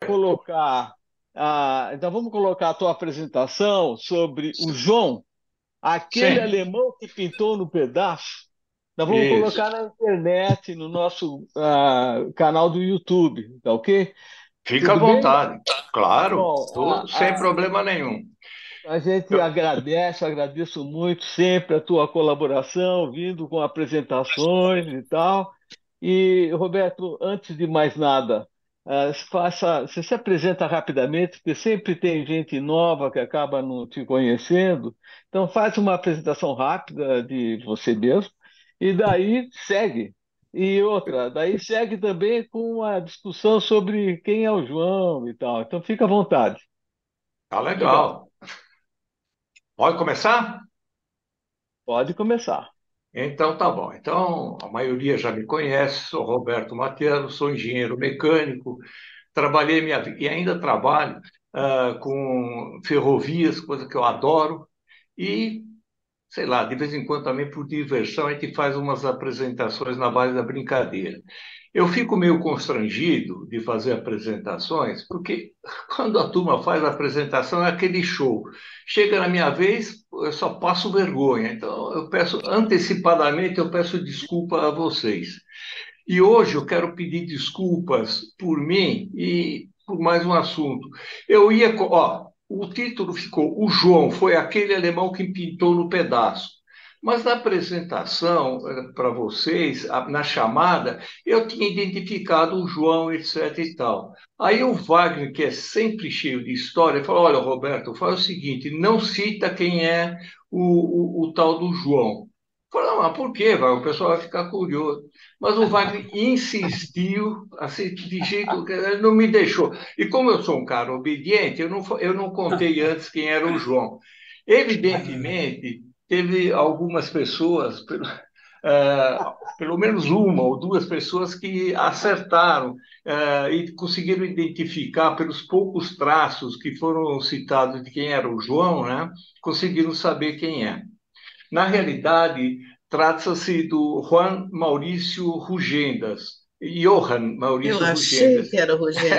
colocar, então vamos colocar a tua apresentação sobre o João, aquele Sim, alemão que pintou no pedaço. Nós vamos isso. colocar na internet, no nosso canal do YouTube, tá ok? Fica à Tudo bem? vontade. Claro, Bom, sem problema nenhum. a gente Eu- agradece, agradeço muito sempre a tua colaboração, vindo com apresentações e tal. E, Roberto, antes de mais nada, você se apresenta rapidamente, porque sempre tem gente nova que acaba não te conhecendo. Então, faz uma apresentação rápida de você mesmo e daí segue. E outra, daí segue também com a discussão sobre quem é o João e tal. Então, fica à vontade. Tá Obrigado. legal. Pode começar? Pode começar. Então tá bom. Então, a maioria já me conhece, sou Roberto Matiano, sou engenheiro mecânico, trabalhei minha vida e ainda trabalho com ferrovias, coisa que eu adoro, e sei lá, de vez em quando também por diversão a gente faz umas apresentações na base da brincadeira. Eu fico meio constrangido de fazer apresentações, porque quando a turma faz a apresentação é aquele show. Chega na minha vez, eu só passo vergonha. Então eu peço antecipadamente, eu peço desculpa a vocês. E hoje eu quero pedir desculpas por mim e por mais um assunto. O título ficou O João foi aquele alemão que pintou no pedaço. Mas na apresentação para vocês, na chamada, eu tinha identificado o João, etc e tal. Aí o Wagner, que é sempre cheio de história, falou: Olha, Roberto, faz o seguinte, não cita quem é o tal do João. Eu falei: Mas por quê? O pessoal vai ficar curioso. Mas o Wagner insistiu, assim, de jeito que ele não me deixou. E como eu sou um cara obediente, eu não contei antes quem era o João. Evidentemente, teve algumas pessoas, pelo menos uma ou duas pessoas que acertaram e conseguiram identificar pelos poucos traços que foram citados de quem era o João, né? Conseguiram saber quem é. Na realidade, trata-se do Juan Maurício Rugendas, Johann Eu Maurício achei Rugendas. que era o Rogênio.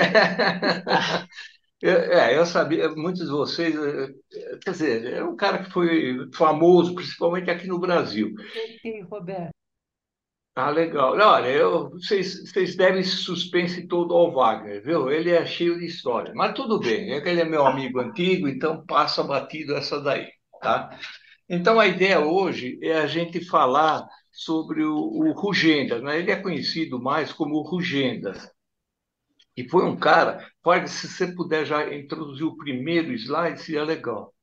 Eu sabia, muitos de vocês, quer dizer, é um cara que foi famoso, principalmente aqui no Brasil. Acertei, Roberto. Ah, legal. Olha, vocês devem esse suspense todo ao Wagner, viu? Ele é cheio de história. Mas tudo bem, é que ele é meu amigo antigo, então passa batido essa daí, tá? Então, a ideia hoje é a gente falar sobre o Rugendas, né? Ele é conhecido mais como Rugendas. E foi um cara, pode, se você puder já introduzir o primeiro slide, seria legal.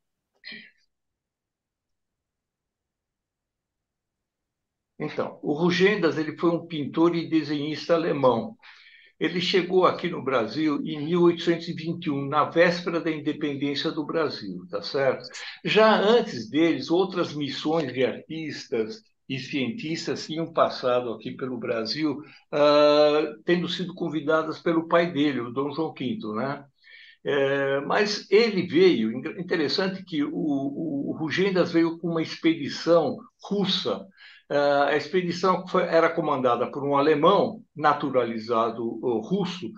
Então, o Rugendas ele foi um pintor e desenhista alemão. Ele chegou aqui no Brasil em 1821, na véspera da independência do Brasil, tá certo? Já antes deles, outras missões de artistas e cientistas tinham passado aqui pelo Brasil, tendo sido convidadas pelo pai dele, o Dom João V, né? Mas ele veio, interessante que o Rugendas veio com uma expedição russa. A expedição era comandada por um alemão naturalizado russo,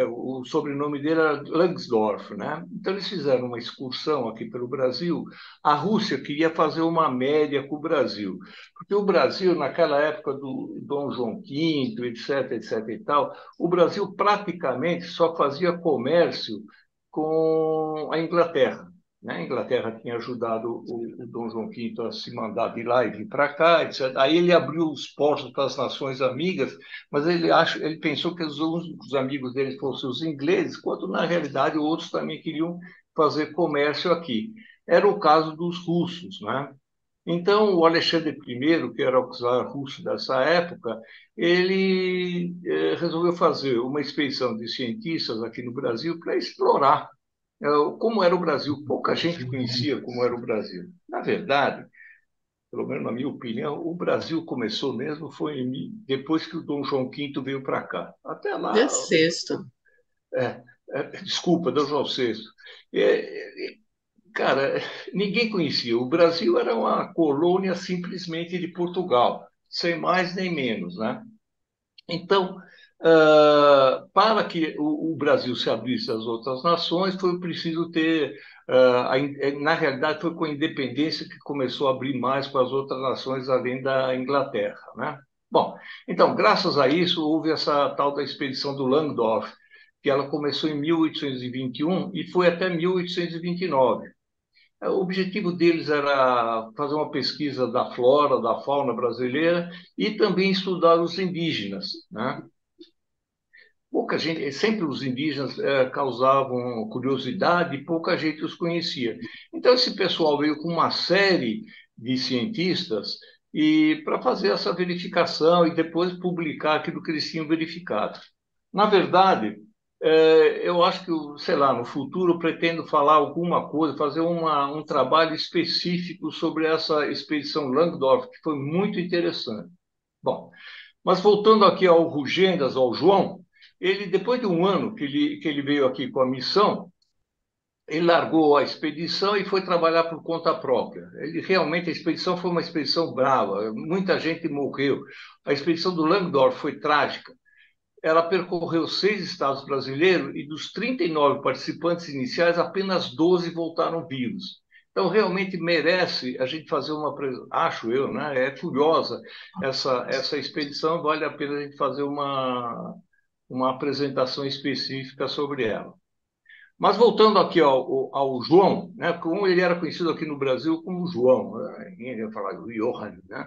o sobrenome dele era Langsdorff, né? Então eles fizeram uma excursão aqui pelo Brasil. A Rússia queria fazer uma média com o Brasil, porque o Brasil, naquela época do Dom João V, etc, etc e tal, o Brasil praticamente só fazia comércio com a Inglaterra. Né? A Inglaterra tinha ajudado o Dom João V a se mandar de lá e vir para cá, etc. Aí ele abriu os portos para as nações amigas, mas ele pensou que os únicos amigos dele fossem os ingleses, quando na realidade outros também queriam fazer comércio aqui. Era o caso dos russos, né? Então, o Alexandre I, que era o czar russo dessa época, ele resolveu fazer uma expedição de cientistas aqui no Brasil para explorar como era o Brasil. Pouca gente conhecia como era o Brasil. Na verdade, pelo menos na minha opinião, o Brasil começou mesmo depois que o Dom João V veio para cá. Até De lá, sexto. desculpa, Dom João VI. É, Cara, ninguém conhecia. O Brasil era uma colônia simplesmente de Portugal, sem mais nem menos, né? Então, Para que o Brasil se abrisse às outras nações, foi preciso ter. Na realidade, foi com a independência que começou a abrir mais para as outras nações além da Inglaterra, né? Bom, então, graças a isso, houve essa tal da expedição do Langdorf, que ela começou em 1821 e foi até 1829. O objetivo deles era fazer uma pesquisa da flora, da fauna brasileira e também estudar os indígenas, né? Pouca gente, sempre os indígenas causavam curiosidade e pouca gente os conhecia. Então, esse pessoal veio com uma série de cientistas e para fazer essa verificação e depois publicar aquilo que eles tinham verificado. Na verdade, eu acho que, sei lá, no futuro eu pretendo falar alguma coisa, fazer um trabalho específico sobre essa expedição Langdorf, que foi muito interessante. Bom, mas voltando aqui ao Rugendas, ao João, ele, depois de um ano que ele veio aqui com a missão, ele largou a expedição e foi trabalhar por conta própria. Ele realmente, a expedição foi uma expedição brava, muita gente morreu. A expedição do Langdorf foi trágica. Ela percorreu 6 estados brasileiros e dos 39 participantes iniciais, apenas 12 voltaram vivos. Então, realmente merece a gente fazer uma, acho eu, né? É curiosa essa expedição, vale a pena a gente fazer uma apresentação específica sobre ela. Mas voltando aqui ao João, né? Como ele era conhecido aqui no Brasil como João, né? Ninguém ia falar Johann, né?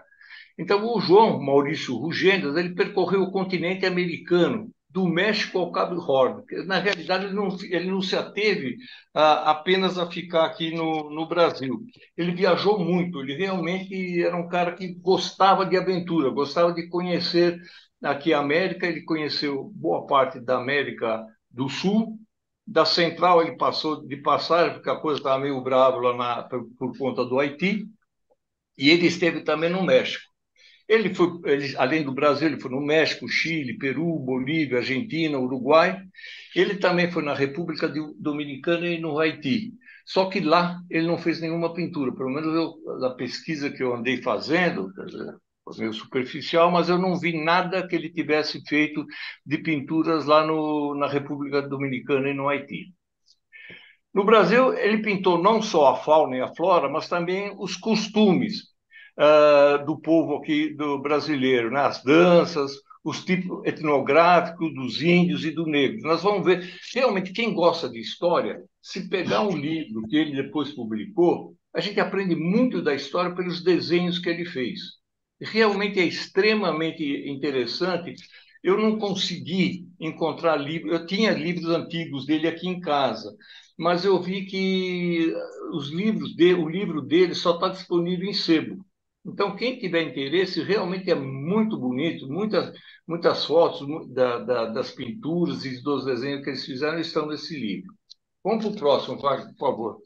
Então, o João Maurício Rugendas, ele percorreu o continente americano, do México ao Cabo Horn. Na realidade, ele não se ateve apenas a ficar aqui no Brasil. Ele viajou muito, ele realmente era um cara que gostava de aventura, gostava de conhecer aqui a América. Ele conheceu boa parte da América do Sul. Da Central, ele passou de passagem, porque a coisa estava meio brava lá por conta do Haiti. E ele esteve também no México. Além do Brasil, ele foi no México, Chile, Peru, Bolívia, Argentina, Uruguai. Ele também foi na República Dominicana e no Haiti. Só que lá ele não fez nenhuma pintura. Pelo menos da pesquisa que eu andei fazendo, quer dizer, foi meio superficial, mas eu não vi nada que ele tivesse feito de pinturas lá na República Dominicana e no Haiti. No Brasil, ele pintou não só a fauna e a flora, mas também os costumes do povo aqui do brasileiro, né? As danças, os tipos etnográficos dos índios e do negro. Nós vamos ver, realmente, quem gosta de história, se pegar um livro que ele depois publicou, a gente aprende muito da história pelos desenhos que ele fez. Realmente é extremamente interessante. Eu não consegui encontrar livros, eu tinha livros antigos dele aqui em casa, mas eu vi que o livro dele só está disponível em sebo. Então, quem tiver interesse, realmente é muito bonito, muitas fotos das pinturas e dos desenhos que eles fizeram estão nesse livro. Vamos para o próximo, Wagner, por favor.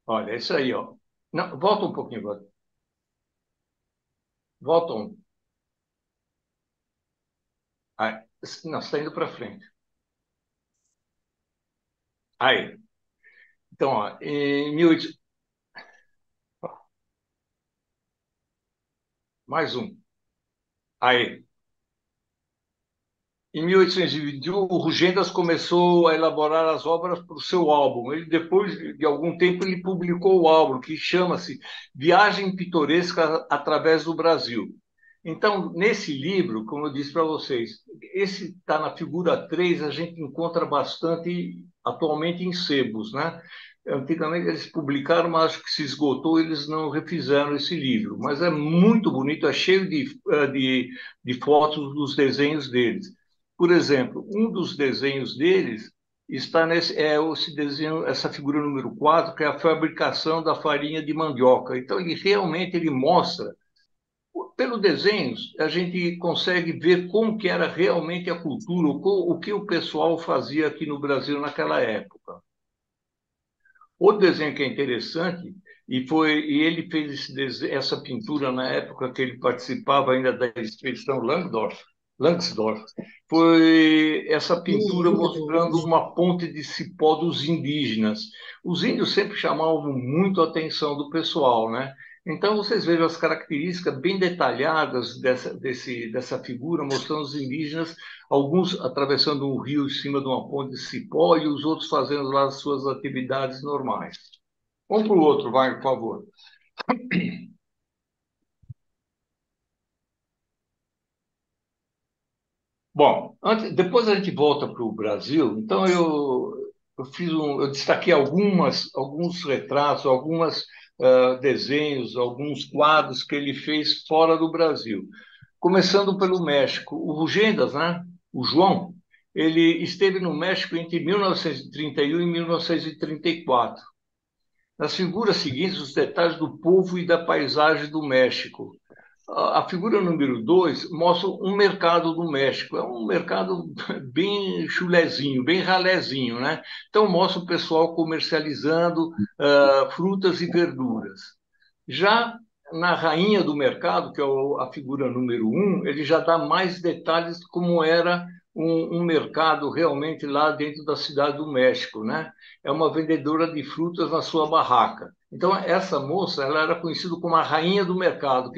Olha, é isso aí, ó. Não, volta um pouquinho, Wagner. Volta um. Aí. Não, você está indo para frente. Aí. Então, ó, em 1800... Mais um. Aí. Em 1821, o Rugendas começou a elaborar as obras para o seu álbum. Ele, depois de algum tempo, ele publicou o álbum, que chama-se Viagem Pitoresca através do Brasil. Então, nesse livro, como eu disse para vocês, esse está na figura 3, a gente encontra bastante atualmente em sebos, né? Antigamente eles publicaram, mas acho que se esgotou, eles não refizeram esse livro. Mas é muito bonito, é cheio de fotos dos desenhos deles. Por exemplo, um dos desenhos deles está esse desenho, essa figura número 4, que é a fabricação da farinha de mandioca. Então, ele mostra, pelo desenhos, a gente consegue ver como que era realmente a cultura, o que o pessoal fazia aqui no Brasil naquela época. Outro desenho que é interessante, e ele fez essa pintura na época que ele participava ainda da expedição Langsdorff, foi essa pintura mostrando uma ponte de cipó dos indígenas. Os índios sempre chamavam muito a atenção do pessoal, né? Então, vocês vejam as características bem detalhadas dessa figura, mostrando os indígenas, alguns atravessando um rio em cima de uma ponte de cipó e os outros fazendo lá as suas atividades normais. Vamos para o outro, vai, por favor. Bom, depois a gente volta para o Brasil. Então eu destaquei alguns retratos, alguns desenhos, alguns quadros que ele fez fora do Brasil. Começando pelo México, o Rugendas, né? O João, ele esteve no México entre 1931 e 1934. Nas figuras seguintes, os detalhes do povo e da paisagem do México. A figura número 2 mostra um mercado do México. É um mercado bem chulezinho, bem ralézinho, né? Então, mostra o pessoal comercializando frutas e verduras. Já na rainha do mercado, que é a figura número 1, ele já dá mais detalhes de como era um mercado realmente lá dentro da cidade do México, né? É uma vendedora de frutas na sua barraca. Então, essa moça, ela era conhecida como a rainha do mercado,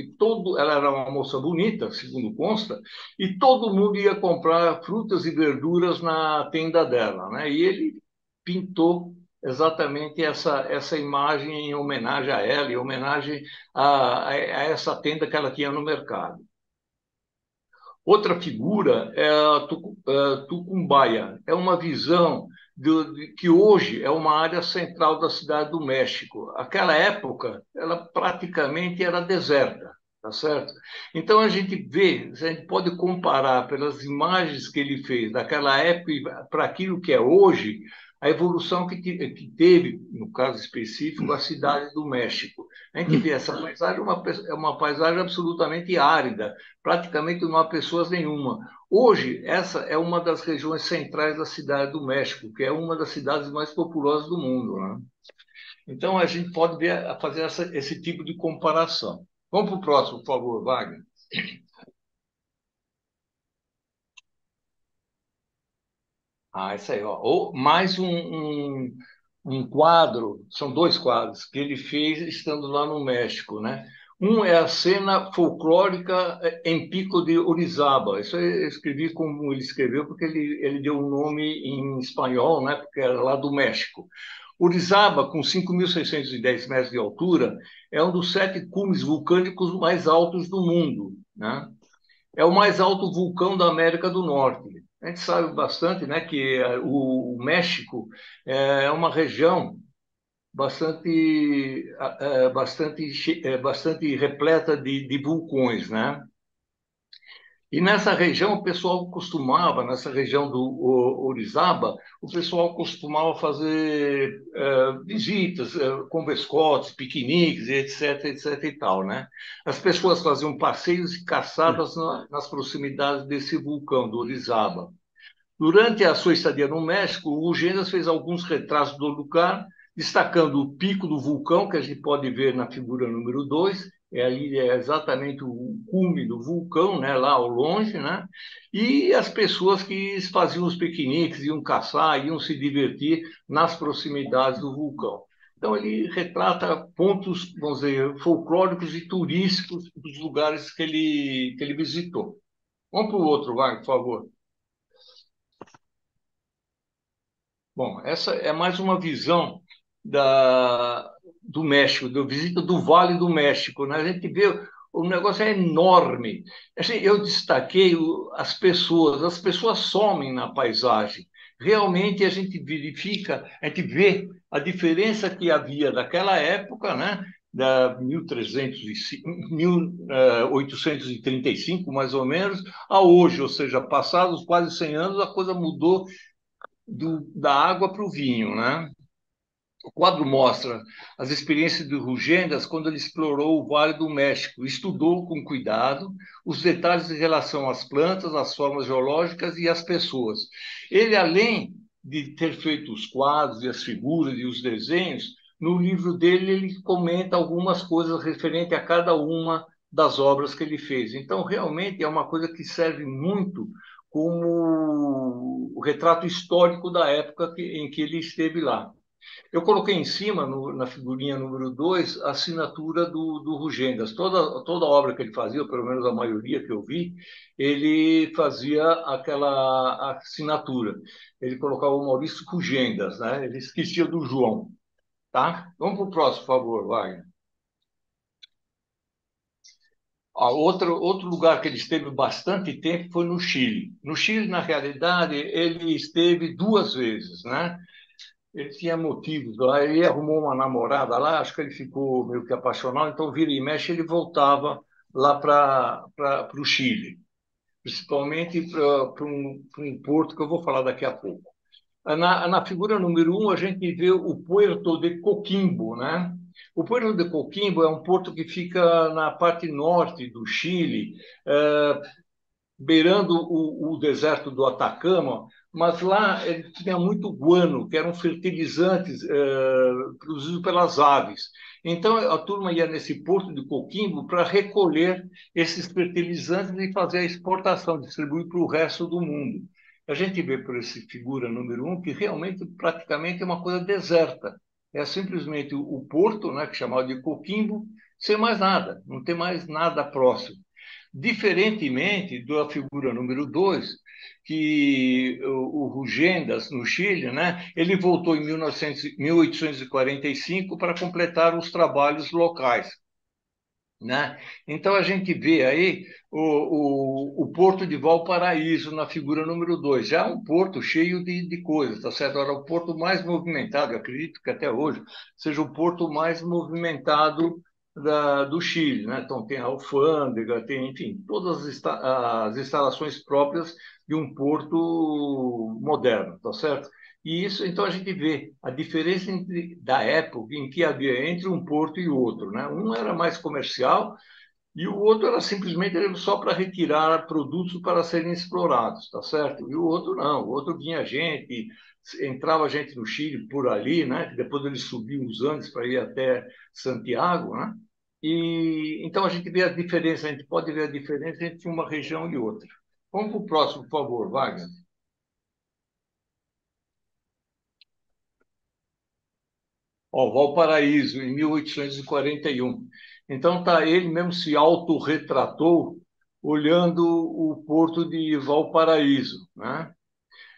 ela era uma moça bonita, segundo consta, e todo mundo ia comprar frutas e verduras na tenda dela, né? E ele pintou exatamente essa imagem em homenagem a ela, em homenagem a essa tenda que ela tinha no mercado. Outra figura é a Tucumbaia. É uma visão que hoje é uma área central da cidade do México. Aquela época, ela praticamente era deserta, tá certo? Então a gente pode comparar pelas imagens que ele fez daquela época para aquilo que é hoje, a evolução que teve, no caso específico, a cidade do México. A gente vê essa paisagem, é uma paisagem absolutamente árida, praticamente não há pessoas nenhuma. Hoje, essa é uma das regiões centrais da cidade do México, que é uma das cidades mais populosas do mundo, né? Então, a gente pode fazer esse tipo de comparação. Vamos para o próximo, por favor, Wagner. Ah, isso aí, ó. Mais um quadro, são dois quadros que ele fez estando lá no México, né? Um é a cena folclórica em Pico de Orizaba. Isso eu escrevi como ele escreveu, porque ele deu um nome em espanhol, né? Porque era lá do México. Orizaba, com 5.610 metros de altura, é um dos 7 cumes vulcânicos mais altos do mundo, né? É o mais alto vulcão da América do Norte. A gente sabe bastante, né, que o México é uma região bastante repleta de vulcões, né? E nessa região, nessa região do Orizaba, o pessoal costumava fazer visitas com vescotes, piqueniques, etc, etc e tal, né? As pessoas faziam passeios e caçadas nas proximidades desse vulcão, do Orizaba. Durante a sua estadia no México, o Gênesis fez alguns retratos do lugar, destacando o pico do vulcão, que a gente pode ver na figura número 2, é exatamente o cume do vulcão, né, lá ao longe, né, e as pessoas que faziam os piqueniques, iam caçar, iam se divertir nas proximidades do vulcão. Então, ele retrata pontos, vamos dizer, folclóricos e turísticos dos lugares que ele visitou. Vamos para o outro, vai, por favor. Bom, essa é mais uma visão do México, da visita do Vale do México, né? A gente vê, o negócio é enorme. Assim, eu destaquei as pessoas somem na paisagem. Realmente a gente vê a diferença que havia daquela época, né? Da 1835, mais ou menos, a hoje, ou seja, passados quase 100 anos, a coisa mudou da água para o vinho, né? O quadro mostra as experiências do Rugendas quando ele explorou o Vale do México, estudou com cuidado os detalhes em relação às plantas, às formas geológicas e às pessoas. Ele, além de ter feito os quadros e as figuras e os desenhos, no livro dele ele comenta algumas coisas referentes a cada uma das obras que ele fez. Então, realmente é uma coisa que serve muito como o retrato histórico da época em que ele esteve lá. Eu coloquei em cima, na figurinha número 2, a assinatura do Rugendas. Toda obra que ele fazia, ou pelo menos a maioria que eu vi, ele fazia aquela assinatura. Ele colocava o Maurício Rugendas, né? Ele esquecia do João. Tá? Vamos para o próximo, por favor, Wagner. Outro lugar que ele esteve bastante tempo foi no Chile. No Chile, na realidade, ele esteve 2 vezes, né? Ele tinha motivos lá, ele arrumou uma namorada lá, acho que ele ficou meio que apaixonado, então vira e mexe ele voltava lá para o Chile, principalmente para um porto que eu vou falar daqui a pouco. Na figura número 1, a gente vê o Puerto de Coquimbo, né? O Puerto de Coquimbo é um porto que fica na parte norte do Chile, beirando o deserto do Atacama, mas lá ele tinha muito guano, que eram fertilizantes produzidos pelas aves. Então a turma ia nesse porto de Coquimbo para recolher esses fertilizantes e fazer a exportação, distribuir para o resto do mundo. A gente vê por essa figura número 1 que realmente praticamente é uma coisa deserta. É simplesmente o porto, né, que é chamado de Coquimbo, sem mais nada, não tem mais nada próximo. Diferentemente da figura número 2, que o Rugendas, no Chile, né, ele voltou em 1845 para completar os trabalhos locais. Né? Então a gente vê aí o porto de Valparaíso na figura número 2, já é um porto cheio de coisas, tá certo? Era o porto mais movimentado, eu acredito que até hoje seja o porto mais movimentado do Chile, né? Então tem a alfândega, tem, enfim, todas as instalações próprias de um porto moderno, tá certo? E isso, então, a gente vê a diferença da época em que havia entre um porto e outro, né? Um era mais comercial e o outro era simplesmente só para retirar produtos para serem explorados, tá certo? E o outro não, o outro vinha gente, entrava gente no Chile por ali, né? Depois eles subiam os Andes para ir até Santiago, né? E então a gente vê a diferença, a gente pode ver a diferença entre uma região e outra. Vamos para o próximo, por favor, Wagner. Ó, Valparaíso, em 1841. Então, tá, ele mesmo se autorretratou olhando o porto de Valparaíso, né?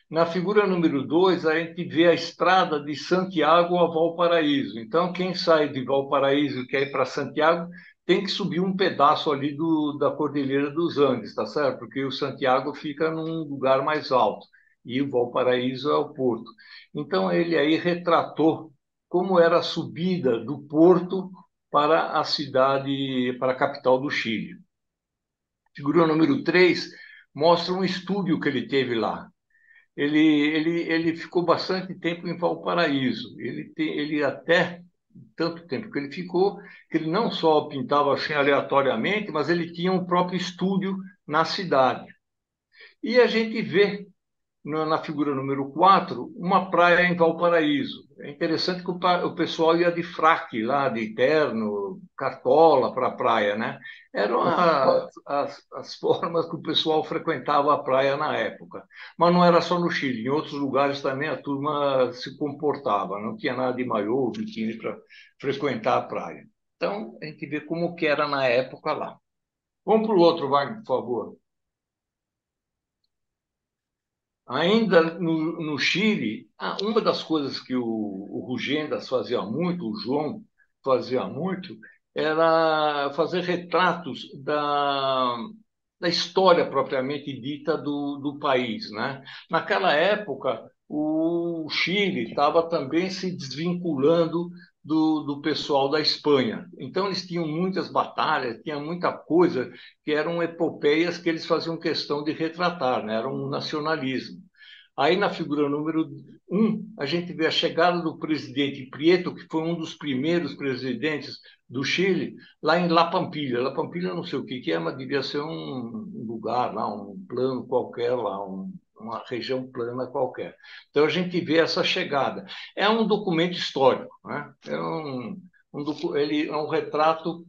Na figura número 2, a gente vê a estrada de Santiago a Valparaíso. Então, quem sai de Valparaíso e quer ir para Santiago tem que subir um pedaço ali da Cordilheira dos Andes, tá certo? Porque o Santiago fica num lugar mais alto e o Valparaíso é o porto. Então, ele aí retratou como era a subida do porto para a cidade, para a capital do Chile. Figura número 3 mostra um estúdio que ele teve lá. Ele ficou bastante tempo em Valparaíso. Ele até tanto tempo que ele ficou, que ele não só pintava assim aleatoriamente, mas ele tinha um próprio estúdio na cidade. E a gente vê na figura número 4 uma praia em Valparaíso. É interessante que o pessoal ia de fraque lá, de terno, cartola para a praia, né? Eram as formas que o pessoal frequentava a praia na época. Mas não era só no Chile, em outros lugares também a turma se comportava, não tinha nada de maiô, biquíni para frequentar a praia. Então, a gente vê como que era na época lá. Vamos para o outro, Wagner, por favor. Ainda no Chile, uma das coisas que o Rugendas fazia muito, o João fazia muito, era fazer retratos da história propriamente dita do país, né? Naquela época, o Chile estava também se desvinculando do pessoal da Espanha. Então, eles tinham muitas batalhas, tinha muita coisa que eram epopeias que eles faziam questão de retratar, né? Era um nacionalismo. Aí, na figura número 1, a gente vê a chegada do presidente Prieto, que foi um dos primeiros presidentes do Chile, lá em La Pampilha. La Pampilha, não sei o que é, mas devia ser um lugar lá, um plano qualquer lá, uma região plana qualquer. Então, a gente vê essa chegada. É um documento histórico, né? Ele é um retrato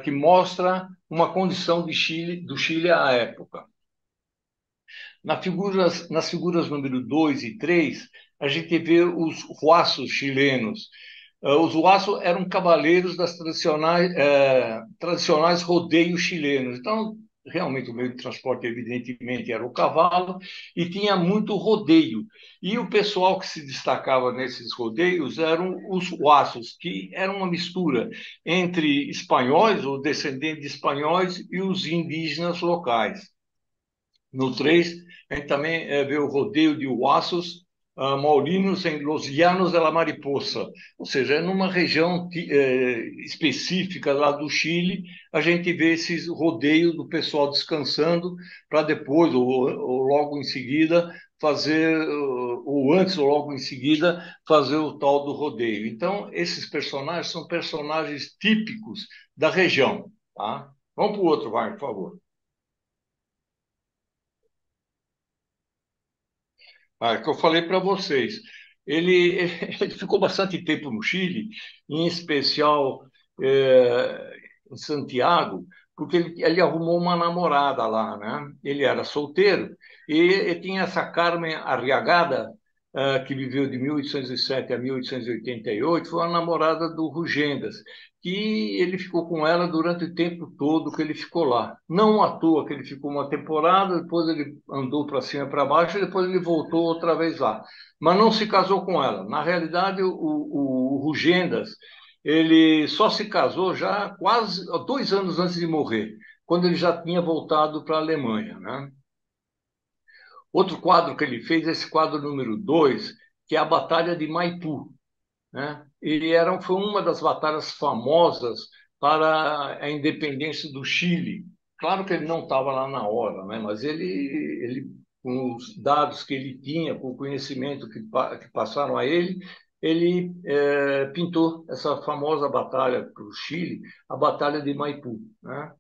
que mostra uma condição do Chile à época. Nas figuras número 2 e 3, a gente vê os huaços chilenos. Os huaços eram cavaleiros das tradicionais rodeios chilenos. Então, realmente, o meio de transporte, evidentemente, era o cavalo, e tinha muito rodeio. E o pessoal que se destacava nesses rodeios eram os huaços, que eram uma mistura entre espanhóis, ou descendentes de espanhóis, e os indígenas locais. No 3, a gente também vê o rodeio de Huasos Maulinos em Los Llanos de la Mariposa, ou seja, é numa região específica lá do Chile, a gente vê esses rodeios do pessoal descansando para depois, ou logo em seguida, fazer, ou antes ou logo em seguida, fazer o tal do rodeio. Então, esses personagens são personagens típicos da região. Tá? Vamos para o outro, vai, por favor. Que eu falei para vocês. Ele, ele ficou bastante tempo no Chile, em especial em Santiago, porque ele arrumou uma namorada lá, né? Ele era solteiro e tinha essa Carmen Arriagada, que viveu de 1807 a 1888, foi uma namorada do Rugendas, que ele ficou com ela durante o tempo todo que ele ficou lá. Não à toa que ele ficou uma temporada, depois ele andou para cima e para baixo, e depois ele voltou outra vez lá. Mas não se casou com ela. Na realidade, o Rugendas, ele só se casou já quase 2 anos antes de morrer, quando ele já tinha voltado para a Alemanha, né? Outro quadro que ele fez, esse quadro número 2, que é a Batalha de Maipú, né? Foi uma das batalhas famosas para a independência do Chile. Claro que ele não estava lá na hora, né? Mas com os dados que ele tinha, com o conhecimento que passaram a ele pintou essa famosa batalha para o Chile, a Batalha de Maipú, né?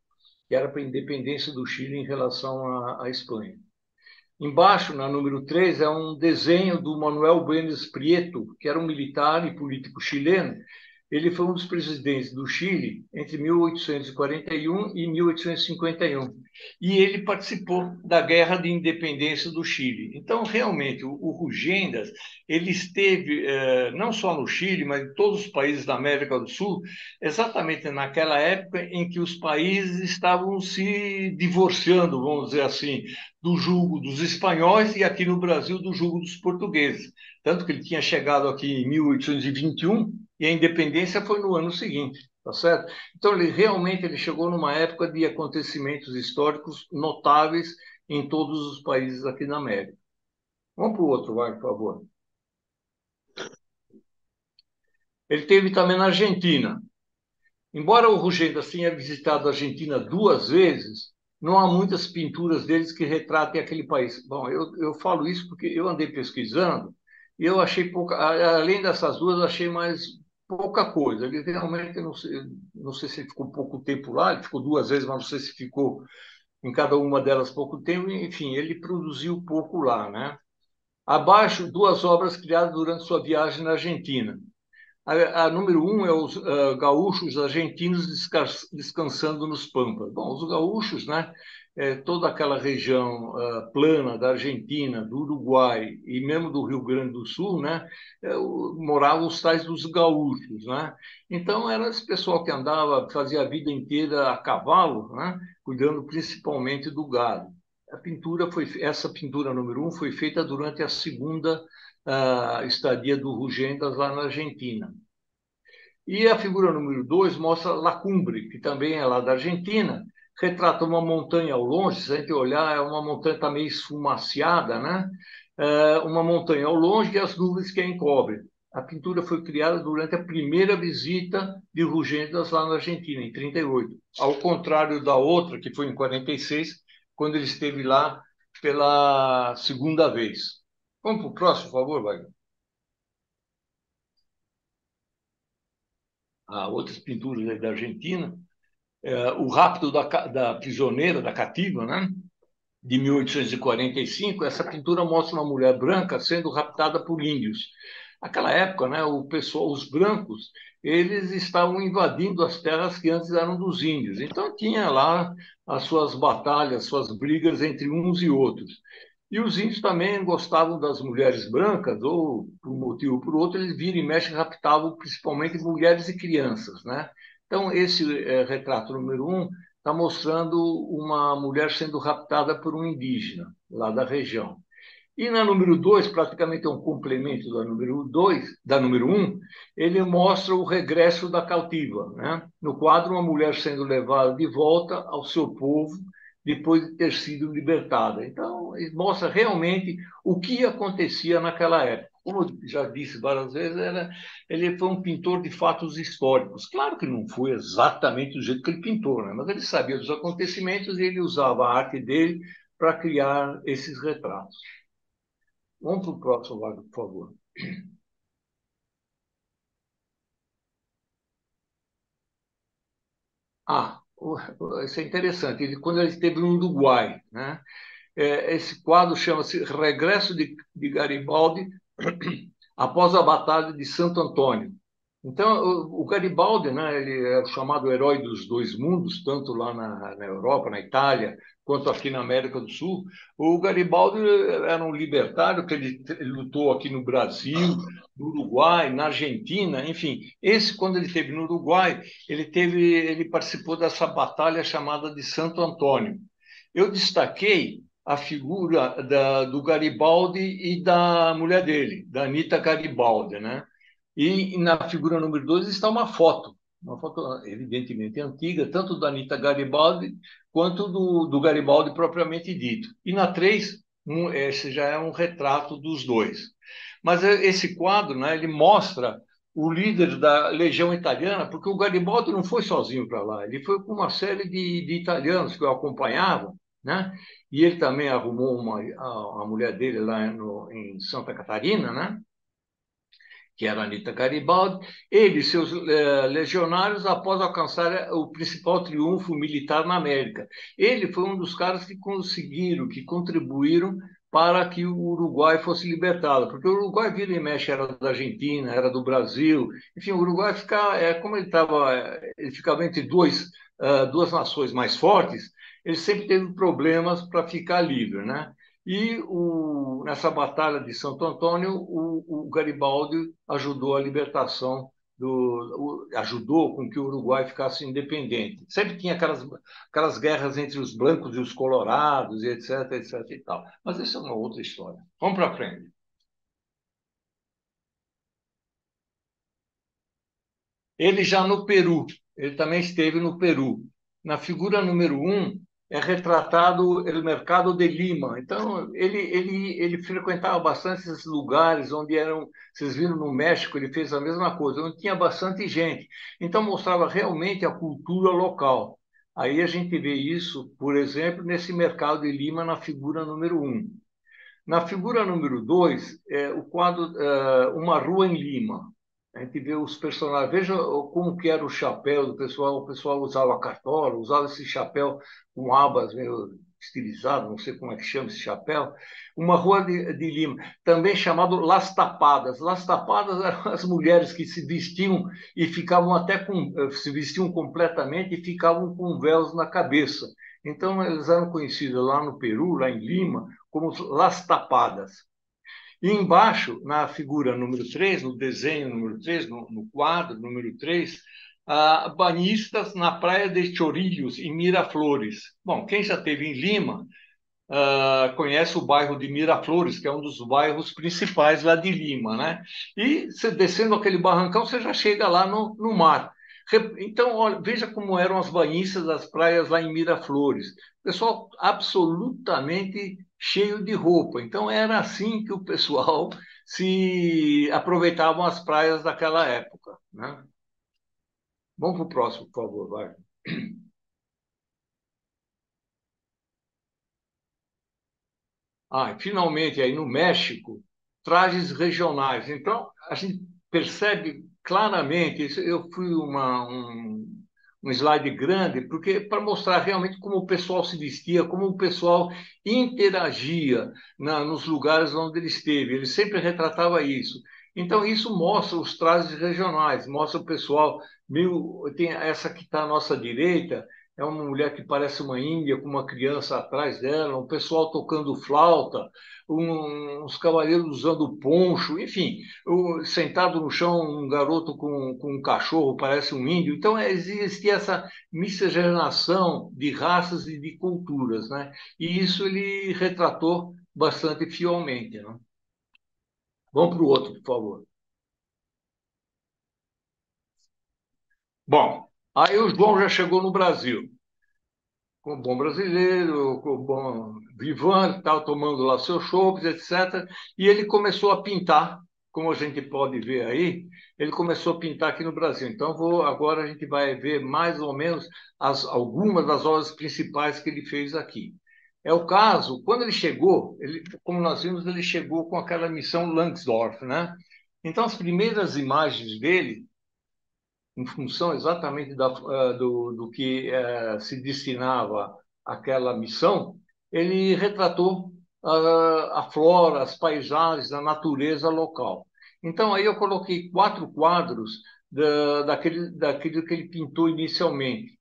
Que era para a independência do Chile em relação à Espanha. Embaixo, na número 3, é um desenho do Manuel Buenos Prieto, que era um militar e político chileno. Ele foi um dos presidentes do Chile entre 1841 e 1851. E ele participou da Guerra de Independência do Chile. Então, realmente, o Rugendas, ele esteve não só no Chile, mas em todos os países da América do Sul, exatamente naquela época em que os países estavam se divorciando, vamos dizer assim, do jugo dos espanhóis e aqui no Brasil do jugo dos portugueses. Tanto que ele tinha chegado aqui em 1821 e a independência foi no ano seguinte, tá certo? Então ele chegou numa época de acontecimentos históricos notáveis em todos os países aqui na América. Vamos para o outro, vai, por favor. Ele teve também na Argentina. Embora o Rugendas tenha visitado a Argentina 2 vezes, não há muitas pinturas deles que retratem aquele país. Bom, eu falo isso porque eu andei pesquisando e eu achei pouca, além dessas duas, eu achei mais pouca coisa. Ele realmente, não sei se ele ficou pouco tempo lá, ele ficou 2 vezes, mas não sei se ficou em cada uma delas pouco tempo. Enfim, ele produziu pouco lá, né? Abaixo, 2 obras criadas durante sua viagem na Argentina. A número 1 é os gaúchos argentinos descansando nos Pampas. Bom, os gaúchos, né, toda aquela região plana da Argentina, do Uruguai e mesmo do Rio Grande do Sul, né, moravam os tais dos gaúchos, né? Então era esse pessoal que andava, fazia a vida inteira a cavalo, né, cuidando principalmente do gado. Essa pintura número 1 foi feita durante a segunda a estadia do Rugendas lá na Argentina. E a figura número 2 mostra La Cumbre, que também é lá da Argentina, retrata uma montanha ao longe, se a gente olhar, é uma montanha que está meio esfumaciada, né? Uma montanha ao longe e as nuvens que a encobrem. A pintura foi criada durante a primeira visita de Rugendas lá na Argentina, em 38, ao contrário da outra, que foi em 46, quando ele esteve lá pela segunda vez. Vamos para o próximo, por favor, Wagner. Outras pinturas aí da Argentina. O Rapto da Prisioneira, da Cativa, né? De 1845, essa pintura mostra uma mulher branca sendo raptada por índios. Naquela época, né, os brancos, eles estavam invadindo as terras que antes eram dos índios. Então tinha lá as suas batalhas, suas brigas entre uns e outros. E os índios também gostavam das mulheres brancas, ou por um motivo ou por outro, eles vira e mexe raptavam principalmente mulheres e crianças, né? Então, esse retrato número um está mostrando uma mulher sendo raptada por um indígena lá da região. E na número 2, praticamente é um complemento da número 2, da número um, ele mostra o regresso da cautiva, né? No quadro, uma mulher sendo levada de volta ao seu povo depois de ter sido libertada. Então, ele mostra realmente o que acontecia naquela época. Como eu já disse várias vezes, ele foi um pintor de fatos históricos. Claro que não foi exatamente do jeito que ele pintou, né? Mas ele sabia dos acontecimentos e ele usava a arte dele para criar esses retratos. Vamos para o próximo slide, por favor. Isso é interessante. Quando ele esteve no Uruguai, né? Esse quadro chama-se Regresso de Garibaldi após a Batalha de Santo Antônio. Então, o Garibaldi, né, ele é o chamado herói dos dois mundos, tanto lá na Europa, na Itália, quanto aqui na América do Sul. O Garibaldi era um libertário que ele lutou aqui no Brasil, no Uruguai, na Argentina, enfim. Quando ele esteve no Uruguai, ele participou dessa batalha chamada de Santo Antônio. Eu destaquei a figura do Garibaldi e da mulher dele, da Anita Garibaldi, né? E na figura número 2 está uma foto evidentemente antiga, tanto da Anita Garibaldi quanto do Garibaldi propriamente dito. E na 3, esse já é um retrato dos dois. Mas esse quadro, né, ele mostra o líder da Legião Italiana, porque o Garibaldi não foi sozinho para lá, ele foi com uma série de italianos que o acompanhavam, né? E ele também arrumou a mulher dele lá em Santa Catarina, né? Que era Anita Garibaldi, ele e seus legionários após alcançar o principal triunfo militar na América. Ele foi um dos caras que conseguiram, que contribuíram para que o Uruguai fosse libertado, porque o Uruguai vira e mexe era da Argentina, era do Brasil, enfim, o Uruguai como ele ficava entre duas nações mais fortes, ele sempre teve problemas para ficar livre, né? Nessa batalha de Santo Antônio, o Garibaldi ajudou a libertação ajudou com que o Uruguai ficasse independente. Sempre tinha aquelas guerras entre os brancos e os colorados, e etc, etc e tal. Mas isso é uma outra história. Vamos para frente. Ele já no Peru, ele também esteve no Peru. Na figura número um, é retratado o mercado de Lima. Então, ele frequentava bastante esses lugares onde eram. Vocês viram no México, ele fez a mesma coisa, onde tinha bastante gente. Então, mostrava realmente a cultura local. Aí a gente vê isso, por exemplo, nesse mercado de Lima, na figura número um. Na figura número 2, o quadro Uma Rua em Lima. A gente vê os personagens. Veja como que era o chapéu do pessoal. O pessoal usava cartola, usava esse chapéu com abas meio estilizado, não sei como é que chama esse chapéu. Uma Rua de Lima, também chamado Las Tapadas. Las Tapadas eram as mulheres que se vestiam e ficavam se vestiam completamente e ficavam com véus na cabeça. Então, eles eram conhecidos lá no Peru, lá em Lima, como Las Tapadas. E embaixo, na figura número 3, no desenho número 3, no quadro número 3, banhistas na praia de Chorillos, em Miraflores. Bom, quem já esteve em Lima conhece o bairro de Miraflores, que é um dos bairros principais lá de Lima, né? E você descendo aquele barrancão, você já chega lá no mar. Então, olha, veja como eram as banhistas das praias lá em Miraflores. Pessoal absolutamente cheio de roupa. Então, era assim que o pessoal se aproveitavam as praias daquela época, né? Vamos para o próximo, por favor, vai. E finalmente, aí no México, trajes regionais. Então, a gente percebe claramente, eu fui um slide grande, porque para mostrar realmente como o pessoal se vestia, como o pessoal interagia nos lugares onde ele esteve. Ele sempre retratava isso. Então, isso mostra os trajes regionais, mostra o pessoal. Tem essa que está à nossa direita, é uma mulher que parece uma índia com uma criança atrás dela, um pessoal tocando flauta, uns cavaleiros usando poncho, enfim, sentado no chão um garoto com um cachorro, parece um índio. Então existe essa miscigenação de raças e de culturas, né? E isso ele retratou bastante fielmente, né? Vamos para o outro, por favor. Bom, aí o João já chegou no Brasil, com o bom brasileiro, com o bom vivant, tal, tomando lá seus chopes, etc. E ele começou a pintar, como a gente pode ver aí, ele começou a pintar aqui no Brasil. Então, agora a gente vai ver mais ou menos algumas das obras principais que ele fez aqui. É o caso, quando ele chegou, como nós vimos, ele chegou com aquela missão Langsdorff, né? Então, as primeiras imagens dele em função exatamente do que se destinava àquela missão, ele retratou a flora, as paisagens, a natureza local. Então, aí eu coloquei 4 quadros daquilo que ele pintou inicialmente.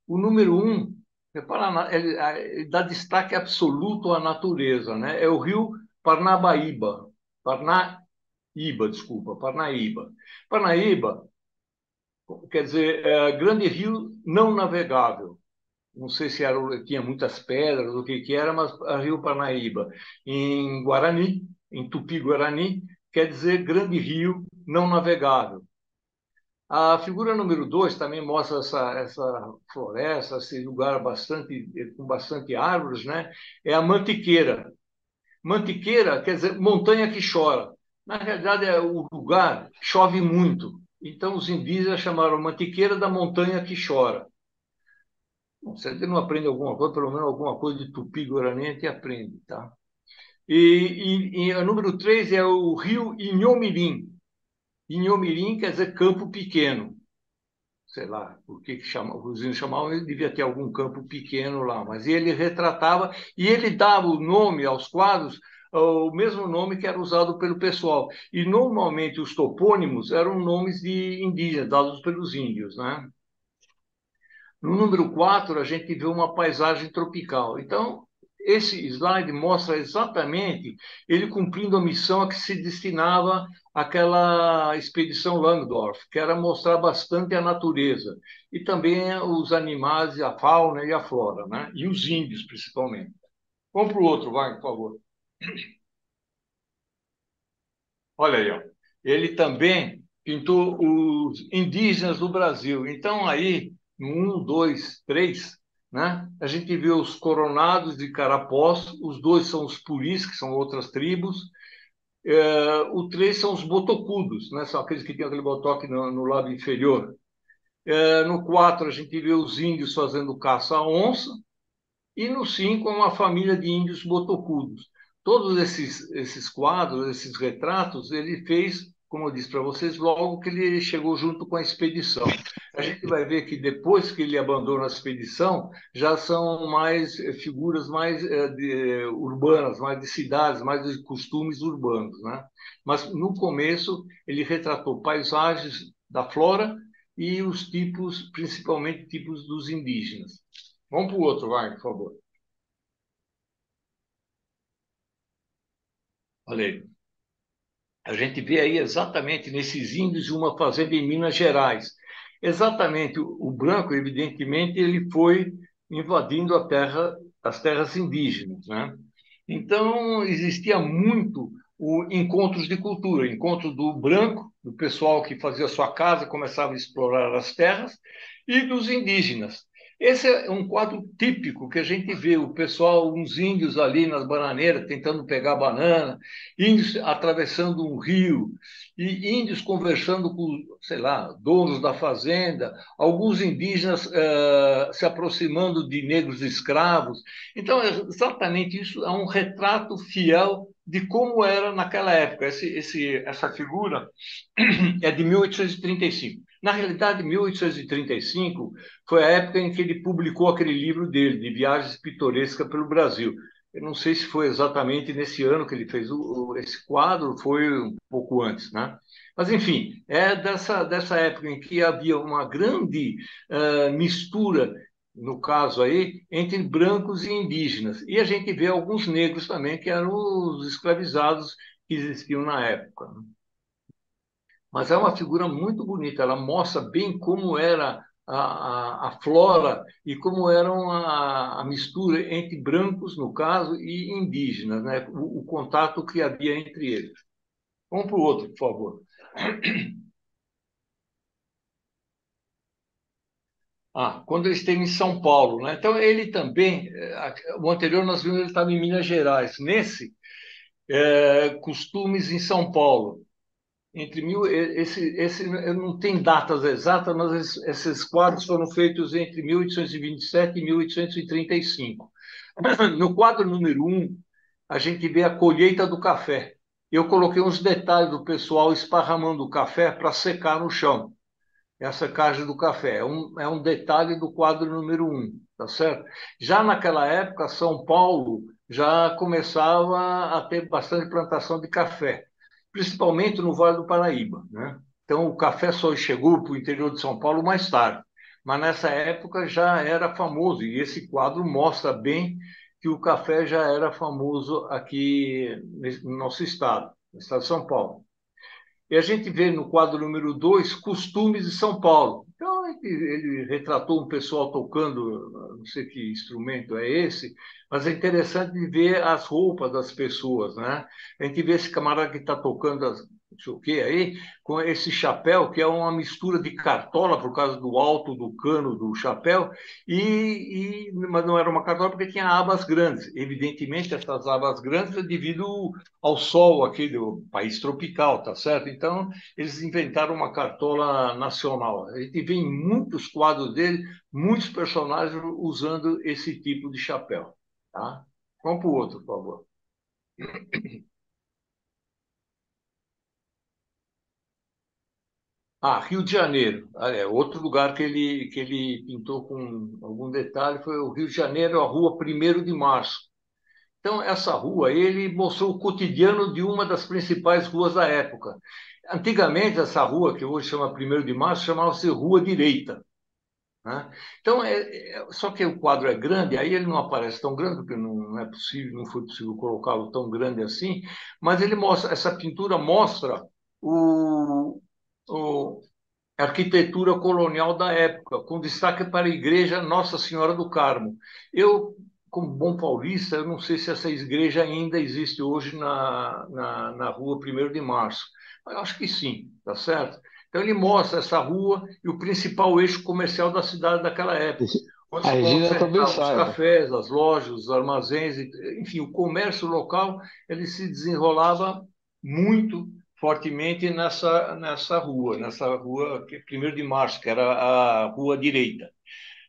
O número 1, repara, ele dá destaque absoluto à natureza, né? É o rio Parnaíba. Parnaíba. Parnaíba quer dizer, grande rio não navegável. Não sei se tinha muitas pedras, o que era, mas a Rio Parnaíba, em Guarani, em Tupi-Guarani, quer dizer grande rio não navegável. A figura número 2 também mostra essa floresta, esse lugar com bastante árvores, né? É a Mantiqueira. Mantiqueira quer dizer montanha que chora. Na realidade, é o lugar chove muito. Então, os indígenas chamaram Mantiqueira da montanha que chora. Bom, se a gente não aprende alguma coisa, pelo menos alguma coisa de Tupi-Guarani a gente aprende, tá? E o número 3 é o rio Inhomirim. Inhomirim quer dizer campo pequeno. Sei lá, por que os índios chamavam, ele devia ter algum campo pequeno lá, mas ele retratava e ele dava o nome aos quadros, o mesmo nome que era usado pelo pessoal. E normalmente os topônimos eram nomes de indígenas, dados pelos índios, né? No número 4 a gente vê uma paisagem tropical. Então, esse slide mostra exatamente ele cumprindo a missão a que se destinava aquela expedição Langdorff, que era mostrar bastante a natureza e também os animais, a fauna e a flora, né? E os índios, principalmente. Vamos para o outro, vai, por favor. Olha aí, ó. Ele também pintou os indígenas do Brasil. Então, aí, no 1, 2, 3, né, a gente vê os coronados de Carapós, os 2 são os puris, que são outras tribos, o 3 são os botocudos, né, são aqueles que têm aquele botoque no lábio inferior. No 4, a gente vê os índios fazendo caça à onça, e no 5 uma família de índios botocudos. Todos esses quadros, esses retratos, ele fez, como eu disse para vocês, logo que ele chegou junto com a expedição. A gente vai ver que depois que ele abandona a expedição, já são mais figuras mais urbanas, mais de cidades, mais de costumes urbanos, né? Mas no começo ele retratou paisagens da flora e os tipos, principalmente tipos dos indígenas. Vamos para o outro, vai, por favor. Olha aí. A gente vê aí exatamente nesses índios de uma fazenda em Minas Gerais. Exatamente, o branco, evidentemente, ele foi invadindo as terras indígenas, né? Então, existia muito encontros de cultura, encontro do branco, do pessoal que fazia sua casa, começava a explorar as terras, e dos indígenas. Esse é um quadro típico que a gente vê o pessoal, uns índios ali nas bananeiras tentando pegar banana, índios atravessando um rio, e índios conversando com, sei lá, donos da fazenda, alguns indígenas se aproximando de negros escravos. Então, exatamente isso é um retrato fiel de como era naquela época. Essa figura é de 1835. Na realidade, 1835 foi a época em que ele publicou aquele livro dele, de Viagens Pitorescas pelo Brasil. Eu não sei se foi exatamente nesse ano que ele fez esse quadro, foi um pouco antes, né? Mas, enfim, é dessa época em que havia uma grande mistura no caso aí, entre brancos e indígenas. E a gente vê alguns negros também, que eram os escravizados que existiam na época, né? Mas é uma figura muito bonita, ela mostra bem como era a flora e como era a mistura entre brancos, no caso, e indígenas, né? O contato que havia entre eles. Vamos para o outro, por favor. Quando ele esteve em São Paulo, né? Então, ele também, o anterior nós vimos ele estava em Minas Gerais. Nesse, costumes em São Paulo. Entre mil, esse eu não tem datas exatas, mas esses quadros foram feitos entre 1827 e 1835. No quadro número um, a gente vê a colheita do café. Eu coloquei uns detalhes do pessoal esparramando o café para secar no chão. Essa caixa do café é um detalhe do quadro número um, tá certo? Já naquela época, São Paulo já começava a ter bastante plantação de café, principalmente no Vale do Paraíba, né? Então, o café só chegou para o interior de São Paulo mais tarde, mas nessa época já era famoso, e esse quadro mostra bem que o café já era famoso aqui no nosso estado, no estado de São Paulo. E a gente vê no quadro número 2 costumes de São Paulo. Então, ele retratou um pessoal tocando, não sei que instrumento é esse, mas é interessante ver as roupas das pessoas, né? A gente vê esse camarada que está tocando não sei o que aí, com esse chapéu, que é uma mistura de cartola, por causa do alto do cano do chapéu, mas não era uma cartola porque tinha abas grandes. Evidentemente, essas abas grandes é devido ao sol aqui do país tropical, tá certo? Então, eles inventaram uma cartola nacional. A gente vê em muitos quadros dele, muitos personagens usando esse tipo de chapéu, tá? Vamos para o outro, por favor. Rio de Janeiro. Outro lugar que ele pintou com algum detalhe foi o Rio de Janeiro, a Rua 1º de Março. Então, essa rua, ele mostrou o cotidiano de uma das principais ruas da época. Antigamente, essa rua, que hoje chama 1º de Março, chamava-se Rua Direita, né? Então, só que o quadro é grande, aí ele não aparece tão grande, porque não é possível, não foi possível colocá-lo tão grande assim, mas ele mostra, essa pintura mostra o, o, a arquitetura colonial da época, com destaque para a igreja Nossa Senhora do Carmo. Eu, como bom paulista, eu não sei se essa igreja ainda existe hoje na rua 1º de Março, mas eu acho que sim, tá certo? Então ele mostra essa rua e o principal eixo comercial da cidade daquela época, onde A se Regina talvez concentravam os saiba. cafés, as lojas, os armazéns, enfim, o comércio local, ele se desenrolava muito fortemente nessa rua, 1º de Março, que era a rua direita.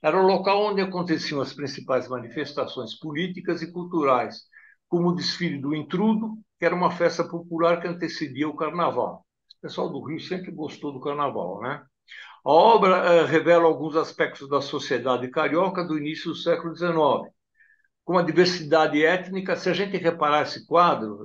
Era o local onde aconteciam as principais manifestações políticas e culturais, como o desfile do Intrudo, que era uma festa popular que antecedia o Carnaval. O pessoal do Rio sempre gostou do Carnaval, né? A obra revela alguns aspectos da sociedade carioca do início do século XIX, com a diversidade étnica. Se a gente reparar esse quadro,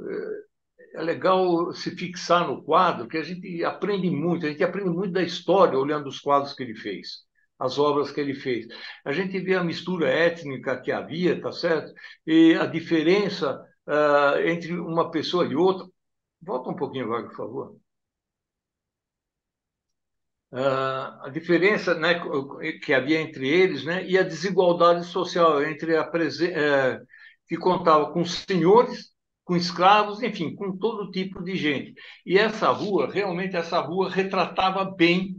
é legal se fixar no quadro, que a gente aprende muito da história olhando os quadros que ele fez, as obras que ele fez. A gente vê a mistura étnica que havia, tá certo? E a diferença entre uma pessoa e outra. Volta um pouquinho agora, por favor. A diferença, né, que havia entre eles, né, e a desigualdade social entre que contava com senhores, com escravos, enfim, com todo tipo de gente. E essa rua, realmente, essa rua retratava bem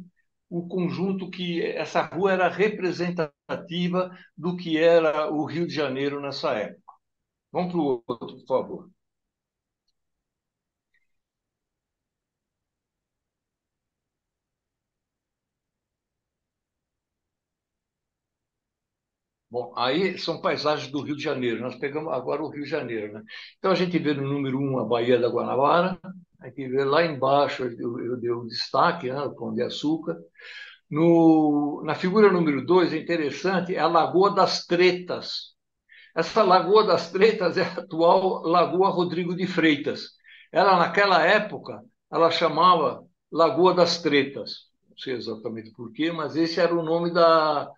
o conjunto que essa rua era representativa do que era o Rio de Janeiro nessa época. Vamos para o outro, por favor. Bom, aí são paisagens do Rio de Janeiro. Nós pegamos agora o Rio de Janeiro, né? Então a gente vê no número um a Baía da Guanabara, a gente vê lá embaixo, eu dei o destaque, né, o Pão de Açúcar. Na figura número 2 é interessante, é a Lagoa das Tretas. Essa Lagoa das Tretas é a atual Lagoa Rodrigo de Freitas. Ela, naquela época, ela chamava Lagoa das Tretas. não sei exatamente por quê, mas esse era o nome da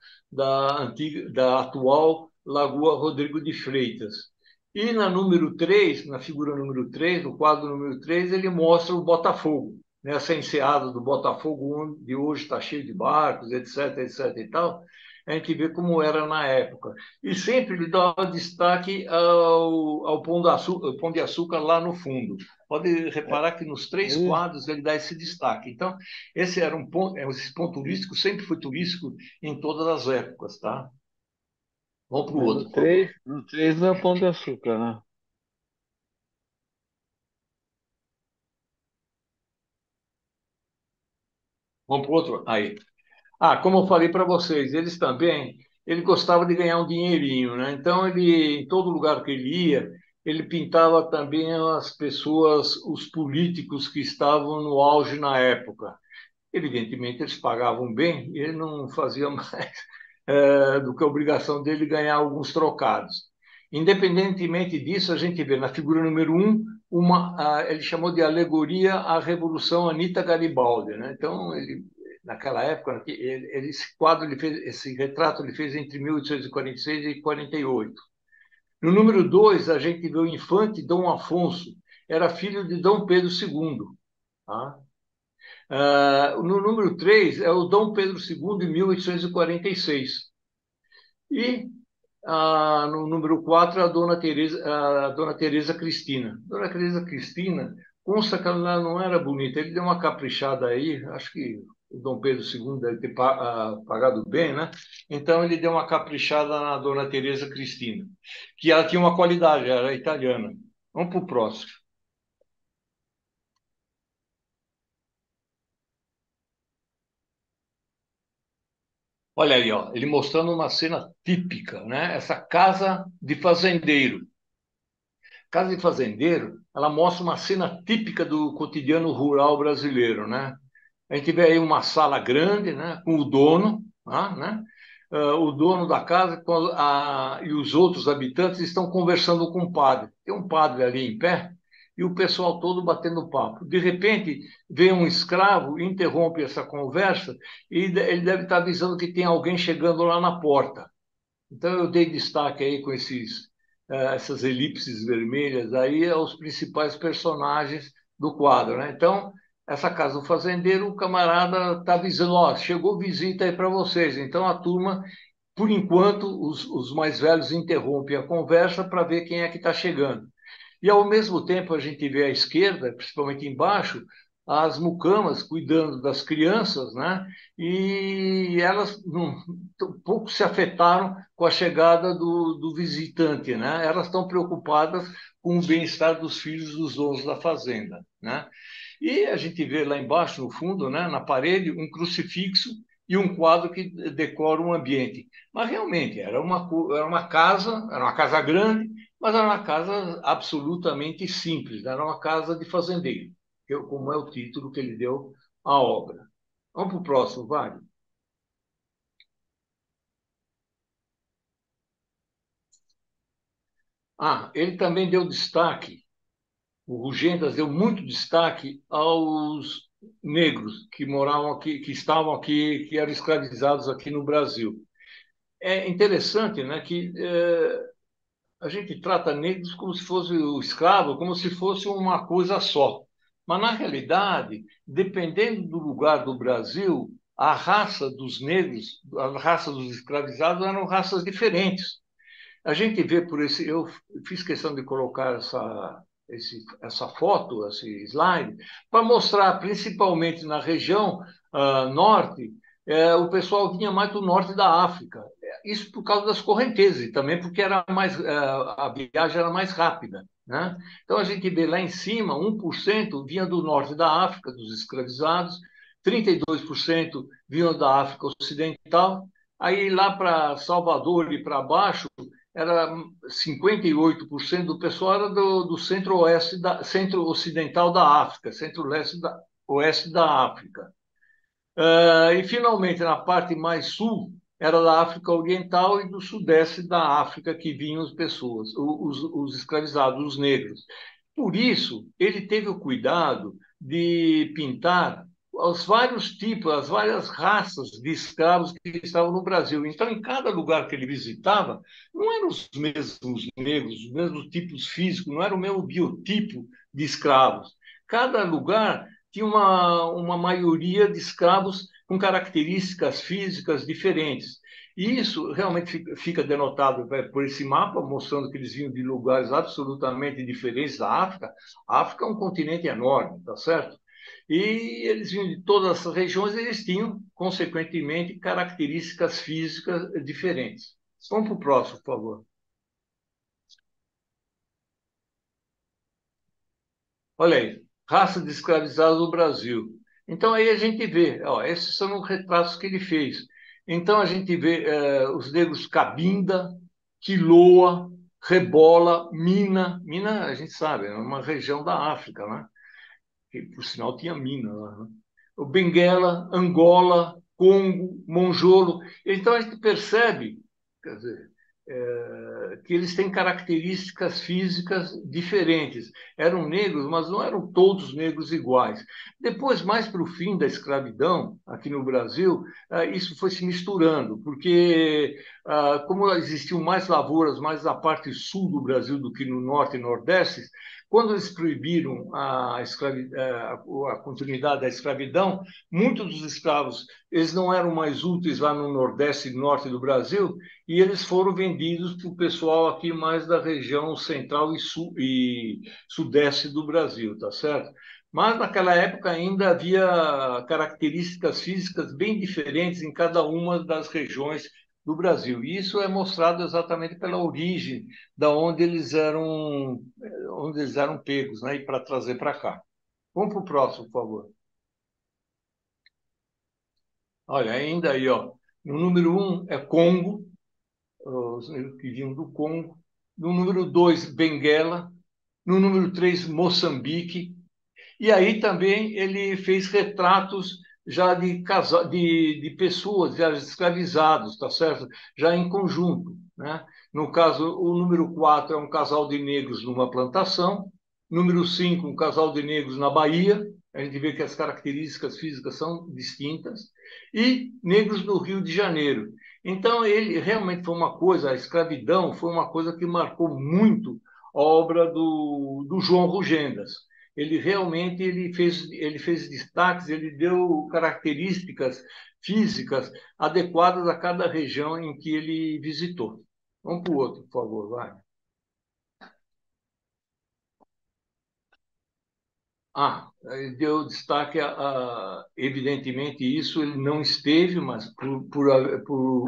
atual Lagoa Rodrigo de Freitas. E na número 3, na figura número 3, no quadro número 3, ele mostra o Botafogo, né? Essa enseada do Botafogo, onde hoje está cheio de barcos, etc, etc e tal. A gente vê como era na época. E sempre ele dava destaque ao Pão de Açúcar lá no fundo. Pode É, reparar que nos três isso. quadros ele dá esse destaque. Então, esse era um ponto, esse ponto turístico sempre foi turístico em todas as épocas, tá? Vamos para o Mas no outro, por favor. 3, no 3 não é Pão de Açúcar, né? Vamos para o outro. Aí. Ah, como eu falei para vocês, eles também, ele gostava de ganhar um dinheirinho, né? Então ele, em todo lugar que ele ia, ele pintava também as pessoas, os políticos que estavam no auge na época. Evidentemente eles pagavam bem e ele não fazia mais do que a obrigação dele ganhar alguns trocados. Independentemente disso, a gente vê na figura número um, ele chamou de alegoria à Revolução Anita Garibaldi, né? Então, naquela época, esse quadro, esse retrato ele fez entre 1846 e 48. No número 2, a gente vê o infante Dom Afonso, era filho de Dom Pedro II. Tá? No número 3, é o Dom Pedro II, em 1846. E no número 4, a Dona Teresa Cristina. Dona Teresa Cristina, consta que ela não era bonita, ele deu uma caprichada aí, acho que o Dom Pedro II deve ter pagado bem, né? Então ele deu uma caprichada na Dona Teresa Cristina, que ela tinha uma qualidade, era italiana. Vamos para o próximo. Olha aí, ó, ele mostrando uma cena típica, né? Essa casa de fazendeiro. Casa de Fazendeiro, ela mostra uma cena típica do cotidiano rural brasileiro, né? A gente vê aí uma sala grande, né, com o dono, né? O dono da casa e os outros habitantes estão conversando com o padre. Tem um padre ali em pé e o pessoal todo batendo papo. De repente, vem um escravo, interrompe essa conversa e ele deve estar avisando que tem alguém chegando lá na porta. Então, eu dei destaque aí com essas elipses vermelhas aí aos principais personagens do quadro, né? Então, essa casa do fazendeiro, o camarada está avisando, ó, chegou visita aí para vocês. Então, a turma, por enquanto, os mais velhos interrompem a conversa para ver quem é que está chegando. E, ao mesmo tempo, a gente vê à esquerda, principalmente embaixo, as mucamas cuidando das crianças, né? E elas pouco se afetaram com a chegada do visitante, né? Elas estão preocupadas com o bem-estar dos filhos dos donos da fazenda, né? E a gente vê lá embaixo, no fundo, né, na parede, um crucifixo e um quadro que decora o ambiente. Mas realmente era uma casa grande, mas era uma casa absolutamente simples, era uma casa de fazendeiro, como é o título que ele deu à obra. Vamos para o próximo, Vale. Ele também deu destaque, o Rugendas deu muito destaque aos negros que moravam aqui, que estavam aqui, que eram escravizados aqui no Brasil. É interessante, né, que a gente trata negros como se fosse o escravo, como se fosse uma coisa só. Mas, na realidade, dependendo do lugar do Brasil, a raça dos negros, a raça dos escravizados eram raças diferentes. A gente vê por esse. Eu fiz questão de colocar essa foto, esse slide, para mostrar, principalmente na região norte, o pessoal vinha mais do norte da África. Isso por causa das correntezas, e também porque a viagem era mais rápida. Né? Então a gente vê lá em cima, 1% vinha do norte da África, dos escravizados, 32% vinham da África Ocidental. Aí lá para Salvador e para baixo, era 58% do pessoal era do centro-oeste centro-ocidental da África, centro-leste oeste da África. E finalmente na parte mais sul era da África Oriental e do sudeste da África que vinham as pessoas, os escravizados, os negros. Por isso ele teve o cuidado de pintar os vários tipos, as várias raças de escravos que estavam no Brasil. Então, em cada lugar que ele visitava, não eram os mesmos negros, os mesmos tipos físicos, não era o mesmo biotipo de escravos. Cada lugar tinha uma maioria de escravos com características físicas diferentes. E isso realmente fica denotado por esse mapa, mostrando que eles vinham de lugares absolutamente diferentes da África. A África é um continente enorme, tá certo? E eles vinham de todas essas regiões e eles tinham, consequentemente, características físicas diferentes. Vamos para o próximo, por favor. Olha aí, raça de escravizados do Brasil. Então aí a gente vê, ó, esses são os retratos que ele fez. Então a gente vê os negros Cabinda, Quiloa, Rebola, Mina. Mina, a gente sabe, é uma região da África, né? Que por sinal tinha mina lá, né? O Benguela, Angola, Congo, Monjolo. Então a gente percebe, quer dizer, que eles têm características físicas diferentes. Eram negros, mas não eram todos negros iguais. Depois, mais para o fim da escravidão, aqui no Brasil, isso foi se misturando, porque como existiam mais lavouras mais na parte sul do Brasil do que no norte e nordeste, quando eles proibiram a continuidade da escravidão, muitos dos escravos eles não eram mais úteis lá no nordeste e norte do Brasil, e eles foram vendidos para o pessoal aqui mais da região central e sudeste do Brasil, tá certo? Mas naquela época ainda havia características físicas bem diferentes em cada uma das regiões do Brasil. E isso é mostrado exatamente pela origem da onde eles eram pegos, né? E para trazer para cá. Vamos para o próximo, por favor. Olha, ainda aí, ó. No número 1 é Congo, os que vinham do Congo. No número 2, Benguela. No número 3, Moçambique. E aí também ele fez retratos já de pessoas já escravizados, tá certo? Já em conjunto, né? No caso, o número 4 é um casal de negros numa plantação. Número 5, um casal de negros na Bahia. A gente vê que as características físicas são distintas. E negros no Rio de Janeiro. Então, ele realmente foi uma coisa, a escravidão foi uma coisa que marcou muito a obra do João Rugendas. Ele realmente ele fez destaques, ele deu características físicas adequadas a cada região em que ele visitou. Vamos para o outro, por favor, vai. Ele deu destaque evidentemente isso ele não esteve, mas por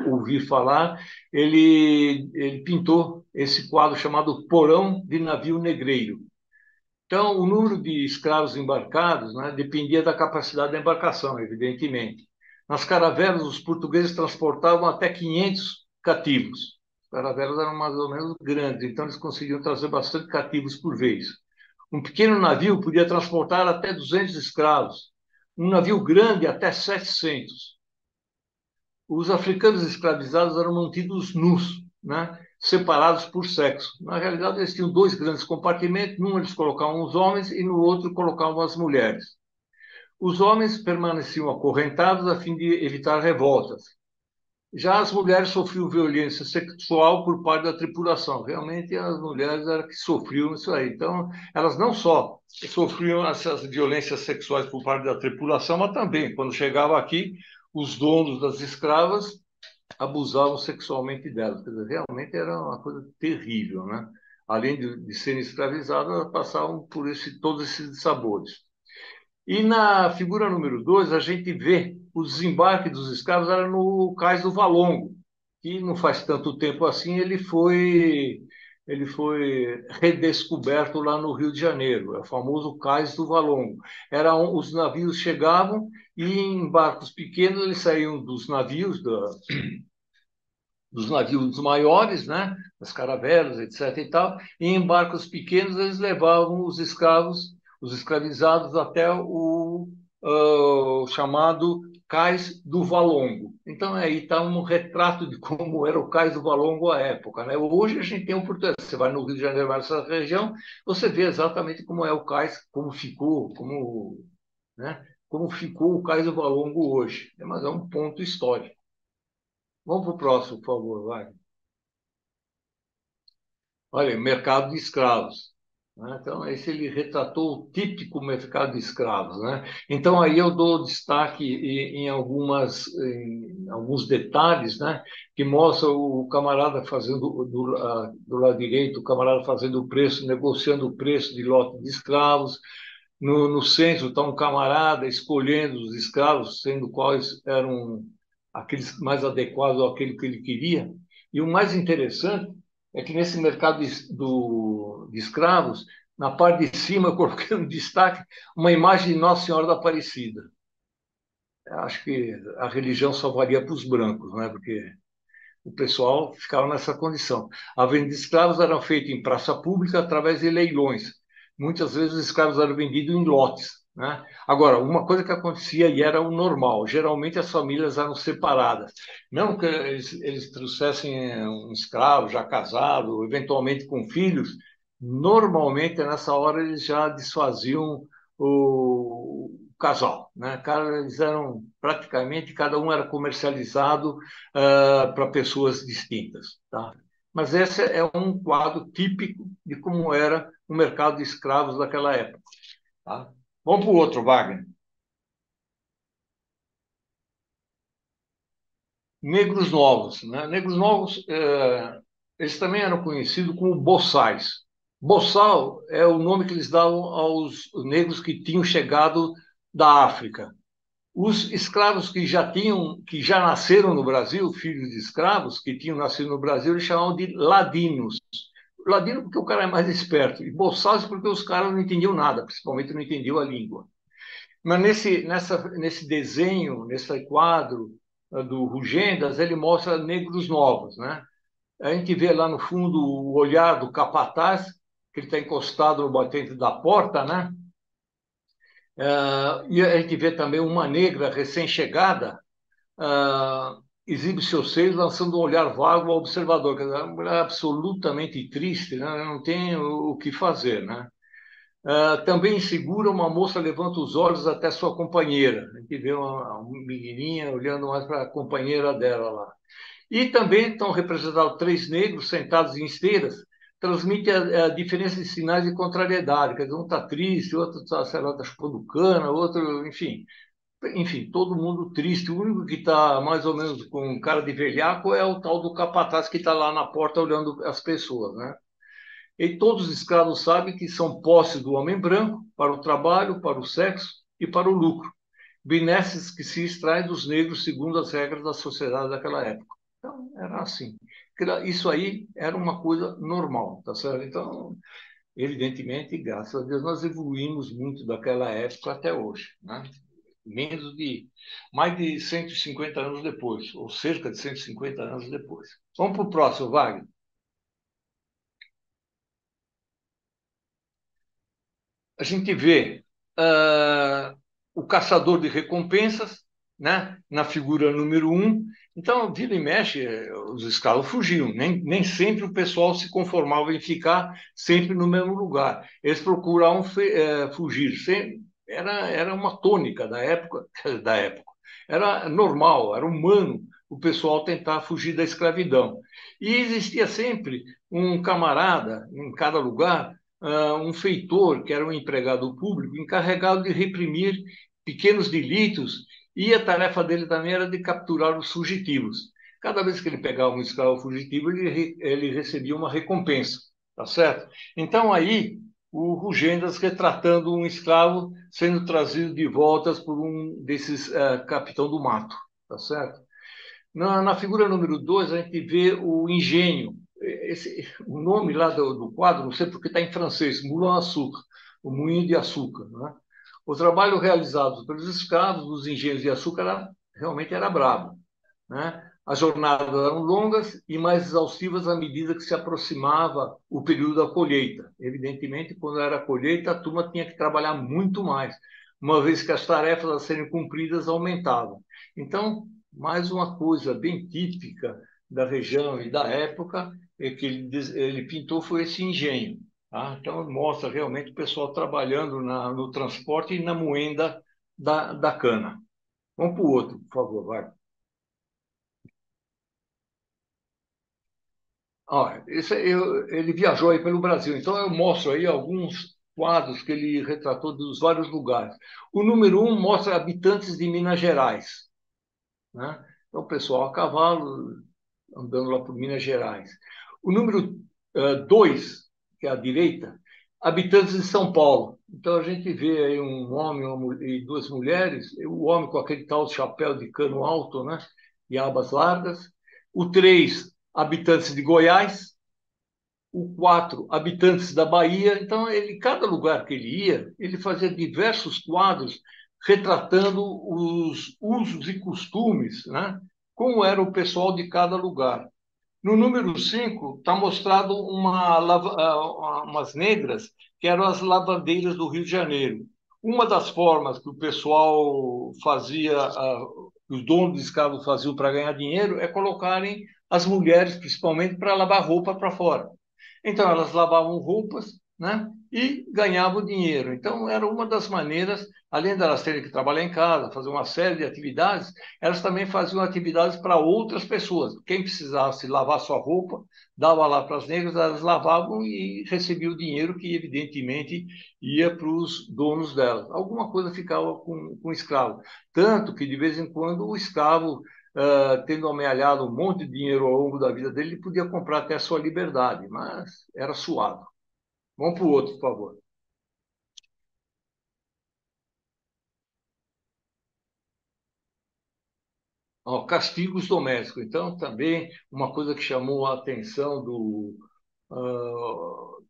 ouvir falar, ele pintou esse quadro chamado Porão de Navio Negreiro. Então, o número de escravos embarcados, né, dependia da capacidade da embarcação, evidentemente. Nas caravelas, os portugueses transportavam até 500 cativos. As caravelas eram mais ou menos grandes, então eles conseguiam trazer bastante cativos por vez. Um pequeno navio podia transportar até 200 escravos. Um navio grande, até 700. Os africanos escravizados eram mantidos nus, né? Separados por sexo. Na realidade, eles tinham dois grandes compartimentos, num eles colocavam os homens e no outro colocavam as mulheres. Os homens permaneciam acorrentados a fim de evitar revoltas. Já as mulheres sofriam violência sexual por parte da tripulação. Realmente, as mulheres eram que sofriam isso aí. Então, elas não só sofriam essas violências sexuais por parte da tripulação, mas também, quando chegava aqui, os donos das escravas abusavam sexualmente delas. Quer dizer, realmente era uma coisa terrível, né? Além de serem escravizadas, elas passavam por todos esses sabores. E na figura número 2, a gente vê o desembarque dos escravos era no Cais do Valongo, que não faz tanto tempo assim ele foi redescoberto lá no Rio de Janeiro, é o famoso Cais do Valongo. Os navios chegavam e em barcos pequenos eles saíam dos navios maiores, né, das caravelas, etc. e tal, e em barcos pequenos eles levavam os escravizados até o chamado Cais do Valongo. Então aí está um retrato de como era o Cais do Valongo à época, né? Hoje a gente tem oportunidade, você vai no Rio de Janeiro, vai nessa região, você vê exatamente como é o cais, como ficou, como, né? como ficou o Cais do Valongo hoje. Mas é um ponto histórico. Vamos para o próximo, por favor, vai. Olha, mercado de escravos. Né? Então, esse ele retratou o típico mercado de escravos. Né? Então, aí eu dou destaque em alguns detalhes, né? Que mostra o camarada fazendo, do lado direito, o camarada fazendo o preço, negociando o preço de lote de escravos. No centro está um camarada escolhendo os escravos, sendo quais eram aqueles mais adequados àquele que ele queria. E o mais interessante é que nesse mercado de escravos, na parte de cima, eu coloquei um destaque, uma imagem de Nossa Senhora da Aparecida. Eu acho que a religião só valia para os brancos, né? Porque o pessoal ficava nessa condição. A venda de escravos era feita em praça pública através de leilões. Muitas vezes os escravos eram vendidos em lotes. Né? Agora, uma coisa que acontecia e era o normal, geralmente as famílias eram separadas. Não que eles trouxessem um escravo já casado, eventualmente com filhos, normalmente nessa hora eles já desfaziam o casal. Né? Eles eram praticamente, cada um era comercializado para pessoas distintas. Tá? Mas esse é um quadro típico de como era o mercado de escravos daquela época. Tá? Vamos para o outro, Wagner. Negros novos. Né? Negros novos, eles também eram conhecidos como boçais. Boçal é o nome que eles davam aos negros que tinham chegado da África. Os escravos que já nasceram no Brasil, filhos de escravos que tinham nascido no Brasil, eles chamavam de ladinos. Ladino porque o cara é mais esperto, e boçais porque os caras não entendiam nada, principalmente não entendiam a língua. Mas nesse desenho, nesse quadro do Rugendas, ele mostra negros novos, né? A gente vê lá no fundo o olhar do capataz, que ele está encostado no batente da porta, né? E a gente vê também uma negra recém-chegada, exibe seus seios, lançando um olhar vago ao observador. Quer dizer, é uma mulher absolutamente triste, né? Não tem o que fazer. Né? Também insegura, uma moça levanta os olhos até sua companheira. A gente vê uma menininha olhando mais para a companheira dela lá. E também estão representados três negros sentados em esteiras, transmite a diferença de sinais de contrariedade. Quer dizer, um está triste, outro está, sei lá, tá chupando cana, outro, enfim, todo mundo triste. O único que está mais ou menos com cara de velhaco é o tal do capataz que está lá na porta olhando as pessoas, né? E todos os escravos sabem que são posse do homem branco para o trabalho, para o sexo e para o lucro. Benesses que se extraem dos negros segundo as regras da sociedade daquela época. Então, era assim. Isso aí era uma coisa normal, tá certo? Então, evidentemente, graças a Deus, nós evoluímos muito daquela época até hoje, né? Mais de 150 anos depois, ou cerca de 150 anos depois. Vamos para o próximo, Wagner. A gente vê o caçador de recompensas, né, na figura número um. Então, vira e mexe, os escravos fugiam. Nem sempre o pessoal se conformava em ficar sempre no mesmo lugar. Eles procuravam fugir. Era uma tônica da época, da época. Era normal, era humano o pessoal tentar fugir da escravidão. E existia sempre um camarada em cada lugar, um feitor, que era um empregado público, encarregado de reprimir pequenos delitos, e a tarefa dele também era de capturar os fugitivos. Cada vez que ele pegava um escravo fugitivo, ele recebia uma recompensa, tá certo? Então, aí, o Rugendas retratando um escravo sendo trazido de voltas por um desses capitão do mato, tá certo? Na figura número 2, a gente vê o engenho. O nome lá do quadro, não sei porque está em francês, Moulin à Sucre, o moinho de açúcar. Né? O trabalho realizado pelos escravos dos engenhos de açúcar realmente era brabo. Né? As jornadas eram longas e mais exaustivas à medida que se aproximava o período da colheita. Evidentemente, quando era a colheita, a turma tinha que trabalhar muito mais, uma vez que as tarefas a serem cumpridas aumentavam. Então, mais uma coisa bem típica da região e da época que ele pintou foi esse engenho. Tá? Então, mostra realmente o pessoal trabalhando no transporte e na moenda da cana. Vamos para o outro, por favor, vai. Ó, ele viajou aí pelo Brasil, então eu mostro aí alguns quadros que ele retratou dos vários lugares. O número um mostra habitantes de Minas Gerais, né? Então, o pessoal a cavalo andando lá por Minas Gerais. O número 2, que é à direita, habitantes de São Paulo. Então, a gente vê aí um homem e duas mulheres, o homem com aquele tal chapéu de cano alto, né? E abas largas. O 3, habitantes de Goiás. O 4, habitantes da Bahia. Então, cada lugar que ele ia, ele fazia diversos quadros retratando os usos e costumes, né? Como era o pessoal de cada lugar. No número 5 está mostrado umas negras, que eram as lavandeiras do Rio de Janeiro. Uma das formas que o pessoal fazia, que os donos de escravos faziam para ganhar dinheiro, é colocarem as mulheres, principalmente, para lavar roupa para fora. Então, elas lavavam roupas, né? E ganhavam dinheiro. Então, era uma das maneiras, além de elas terem que trabalhar em casa, fazer uma série de atividades, elas também faziam atividades para outras pessoas. Quem precisasse lavar sua roupa, dava lá para as negras, elas lavavam e recebiam o dinheiro que, evidentemente, ia para os donos delas. Alguma coisa ficava com o escravo. Tanto que, de vez em quando, o escravo tendo amealhado um monte de dinheiro ao longo da vida dele, ele podia comprar até a sua liberdade, mas era suado. Vamos para o outro, por favor. Ó, castigos domésticos. Então, também uma coisa que chamou a atenção do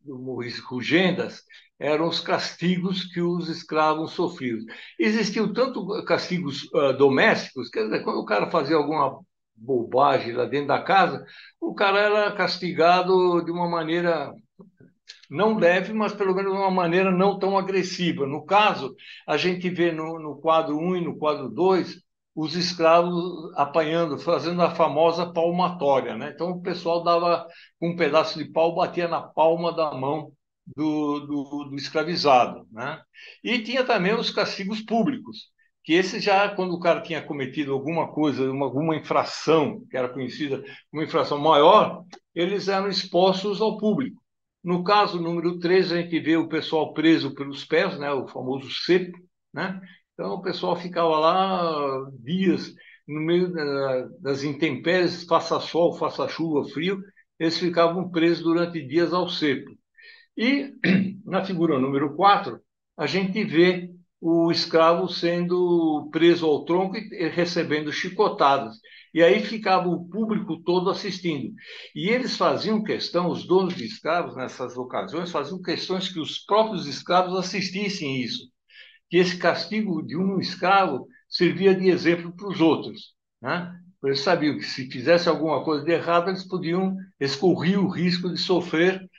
Maurice Rugendas eram os castigos que os escravos sofriam. Existiam tanto castigos domésticos, quer dizer, quando o cara fazia alguma bobagem lá dentro da casa, o cara era castigado de uma maneira não leve, mas pelo menos de uma maneira não tão agressiva. No caso, a gente vê no quadro um e no quadro 2 os escravos apanhando, fazendo a famosa palmatória, né? Então o pessoal dava um pedaço de pau, batia na palma da mão do escravizado, né? E tinha também os castigos públicos, que esse já, quando o cara tinha cometido alguma coisa, alguma infração, que era conhecida como infração maior, eles eram expostos ao público. No caso número 3, a gente vê o pessoal preso pelos pés, né, o famoso cepo, né? Então o pessoal ficava lá dias no meio das intempéries, faça sol, faça chuva, frio, eles ficavam presos durante dias ao cepo. E na figura número 4, a gente vê o escravo sendo preso ao tronco e recebendo chicotadas. E aí ficava o público todo assistindo. E eles faziam questão, os donos de escravos, nessas ocasiões, faziam questões que os próprios escravos assistissem isso, que esse castigo de um escravo servia de exemplo para os outros, né? Eles sabiam que se fizesse alguma coisa de errado, eles corriam o risco de sofrer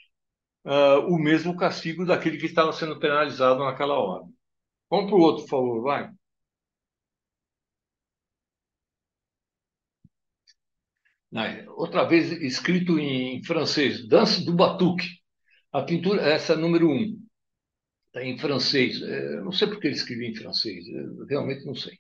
o mesmo castigo daquele que estava sendo penalizado naquela hora. Vamos para o outro, por favor, vai. Outra vez escrito em francês, Dança do Batuque. A pintura, essa é número um, está em francês. Não sei por que ele escreveu em francês, realmente não sei.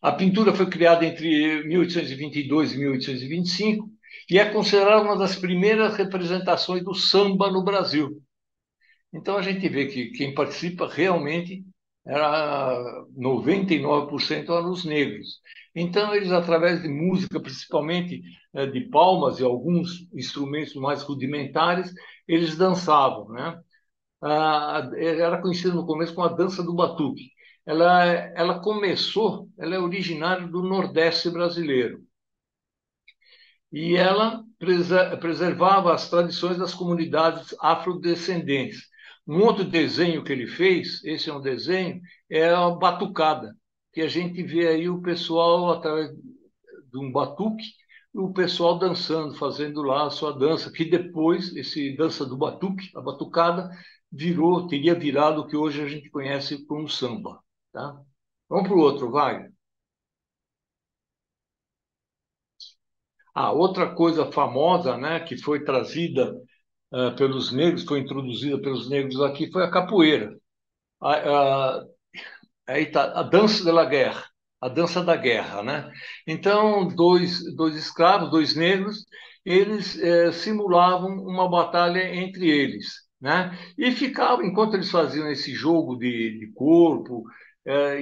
A pintura foi criada entre 1822 e 1825 e é considerada uma das primeiras representações do samba no Brasil. Então a gente vê que quem participa realmente era 99% eram os negros. Então eles, através de música, principalmente de palmas e alguns instrumentos mais rudimentares, eles dançavam, né? Era conhecida no começo como a dança do batuque. Ela começou, ela é originária do Nordeste brasileiro e ela preservava as tradições das comunidades afrodescendentes. Um outro desenho que ele fez, esse é um desenho, é a batucada, que a gente vê aí o pessoal, através de um batuque, o pessoal dançando, fazendo lá a sua dança, que depois, esse dança do batuque, a batucada, teria virado o que hoje a gente conhece como samba. Tá? Vamos para o outro, vai. Outra coisa famosa, né, que foi trazida pelos negros, foi introduzida pelos negros aqui, foi a capoeira. A, Aí tá a dança da guerra, a dança da guerra, né? Então, dois escravos, dois negros, eles simulavam uma batalha entre eles, né? E ficavam, enquanto eles faziam esse jogo de corpo,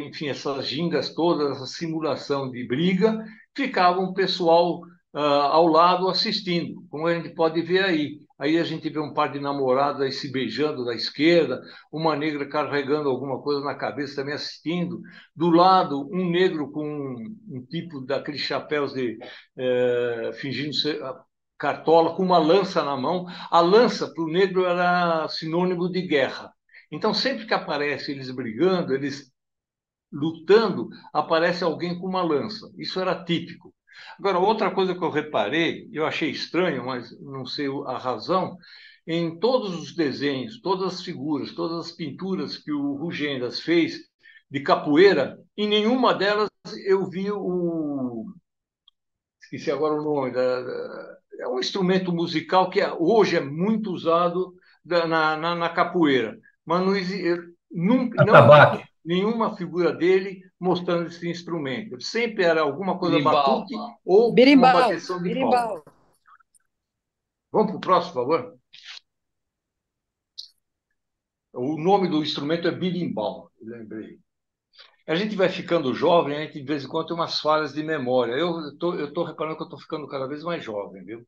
enfim, essas gingas todas, essa simulação de briga, ficava um pessoal ao lado assistindo, como a gente pode ver aí. Aí a gente vê um par de namorados aí se beijando da esquerda, uma negra carregando alguma coisa na cabeça também assistindo. Do lado, um negro com um tipo daqueles chapéus de fingindo ser cartola, com uma lança na mão. A lança para o negro era sinônimo de guerra. Então, sempre que aparece eles brigando, eles lutando, aparece alguém com uma lança. Isso era típico. Agora, outra coisa que eu reparei, eu achei estranho, mas não sei a razão, em todos os desenhos, todas as figuras, todas as pinturas que o Rugendas fez de capoeira, em nenhuma delas eu vi o. Esqueci agora o nome. É um instrumento musical que hoje é muito usado na capoeira, mas não vi Atabaque. nenhuma figura dele mostrando esse instrumento. Sempre era alguma coisa Berimbau. batuque ou uma Berimbau, bateção de palma. berimbau. Vamos para o próximo, por favor? O nome do instrumento é berimbau, lembrei. A gente vai ficando jovem, a gente de vez em quando tem umas falhas de memória. Eu tô reparando que eu estou ficando cada vez mais jovem, viu?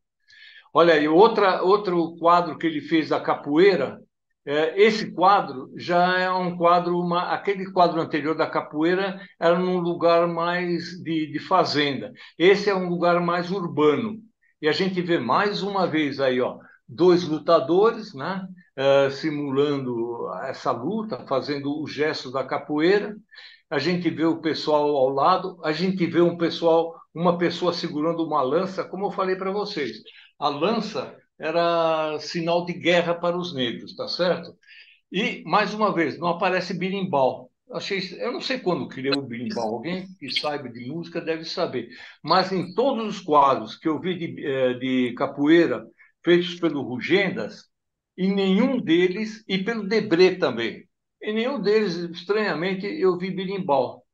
Olha aí, outro quadro que ele fez da capoeira, esse quadro já é um quadro, aquele quadro anterior da capoeira era num lugar mais de fazenda. Esse é um lugar mais urbano. E a gente vê mais uma vez aí, ó, dois lutadores, né, simulando essa luta, fazendo os gestos da capoeira. A gente vê o pessoal ao lado, a gente vê uma pessoa segurando uma lança, como eu falei para vocês. A lança era sinal de guerra para os negros, tá certo? E, mais uma vez, não aparece berimbau. Eu não sei quando criou o berimbau, alguém que saiba de música deve saber. Mas em todos os quadros que eu vi de capoeira feitos pelo Rugendas, em nenhum deles, e pelo Debré também, em nenhum deles, estranhamente, eu vi berimbau.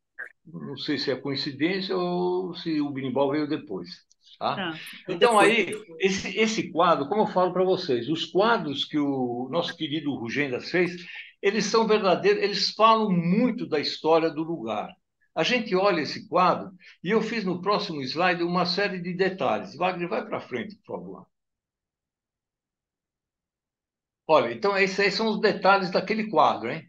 Não sei se é coincidência ou se o berimbau veio depois. Tá? Tá, foi Então, depois. aí, esse quadro, como eu falo para vocês, os quadros que o nosso querido Rugendas fez, eles são verdadeiros, eles falam muito da história do lugar. A gente olha esse quadro e eu fiz no próximo slide uma série de detalhes. Wagner, vai para frente, por favor. Olha, então esses aí são os detalhes daquele quadro, hein?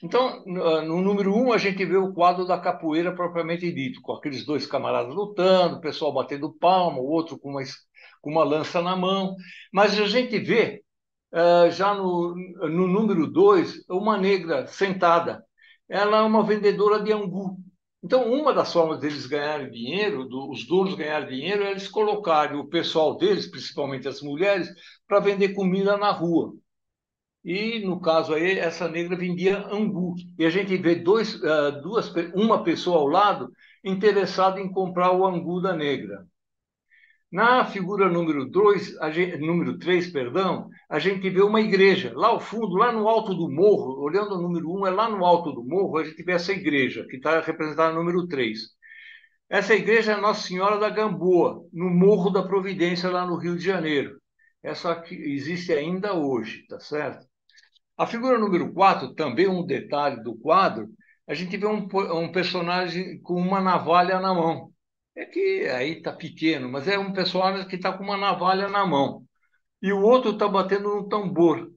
Então, no número um, a gente vê o quadro da capoeira propriamente dito, com aqueles dois camaradas lutando, o pessoal batendo palma, o outro com uma lança na mão. Mas a gente vê, já no número dois, uma negra sentada. Ela é uma vendedora de angu. Então, uma das formas deles ganharem dinheiro, os donos ganharem dinheiro, é eles colocarem o pessoal deles, principalmente as mulheres, para vender comida na rua. E, no caso aí, essa negra vendia angu. E a gente vê uma pessoa ao lado interessada em comprar o angu da negra. Na figura número 3, perdão, a gente vê uma igreja. Lá ao fundo, lá no alto do morro, olhando o número um, é lá no alto do morro, a gente vê essa igreja, que está representada no número 3. Essa igreja é Nossa Senhora da Gamboa, no Morro da Providência, lá no Rio de Janeiro. Essa aqui existe ainda hoje, tá certo? A figura número 4, também um detalhe do quadro, a gente vê um personagem com uma navalha na mão. É que aí está pequeno, mas é um personagem que está com uma navalha na mão. E o outro está batendo no tambor.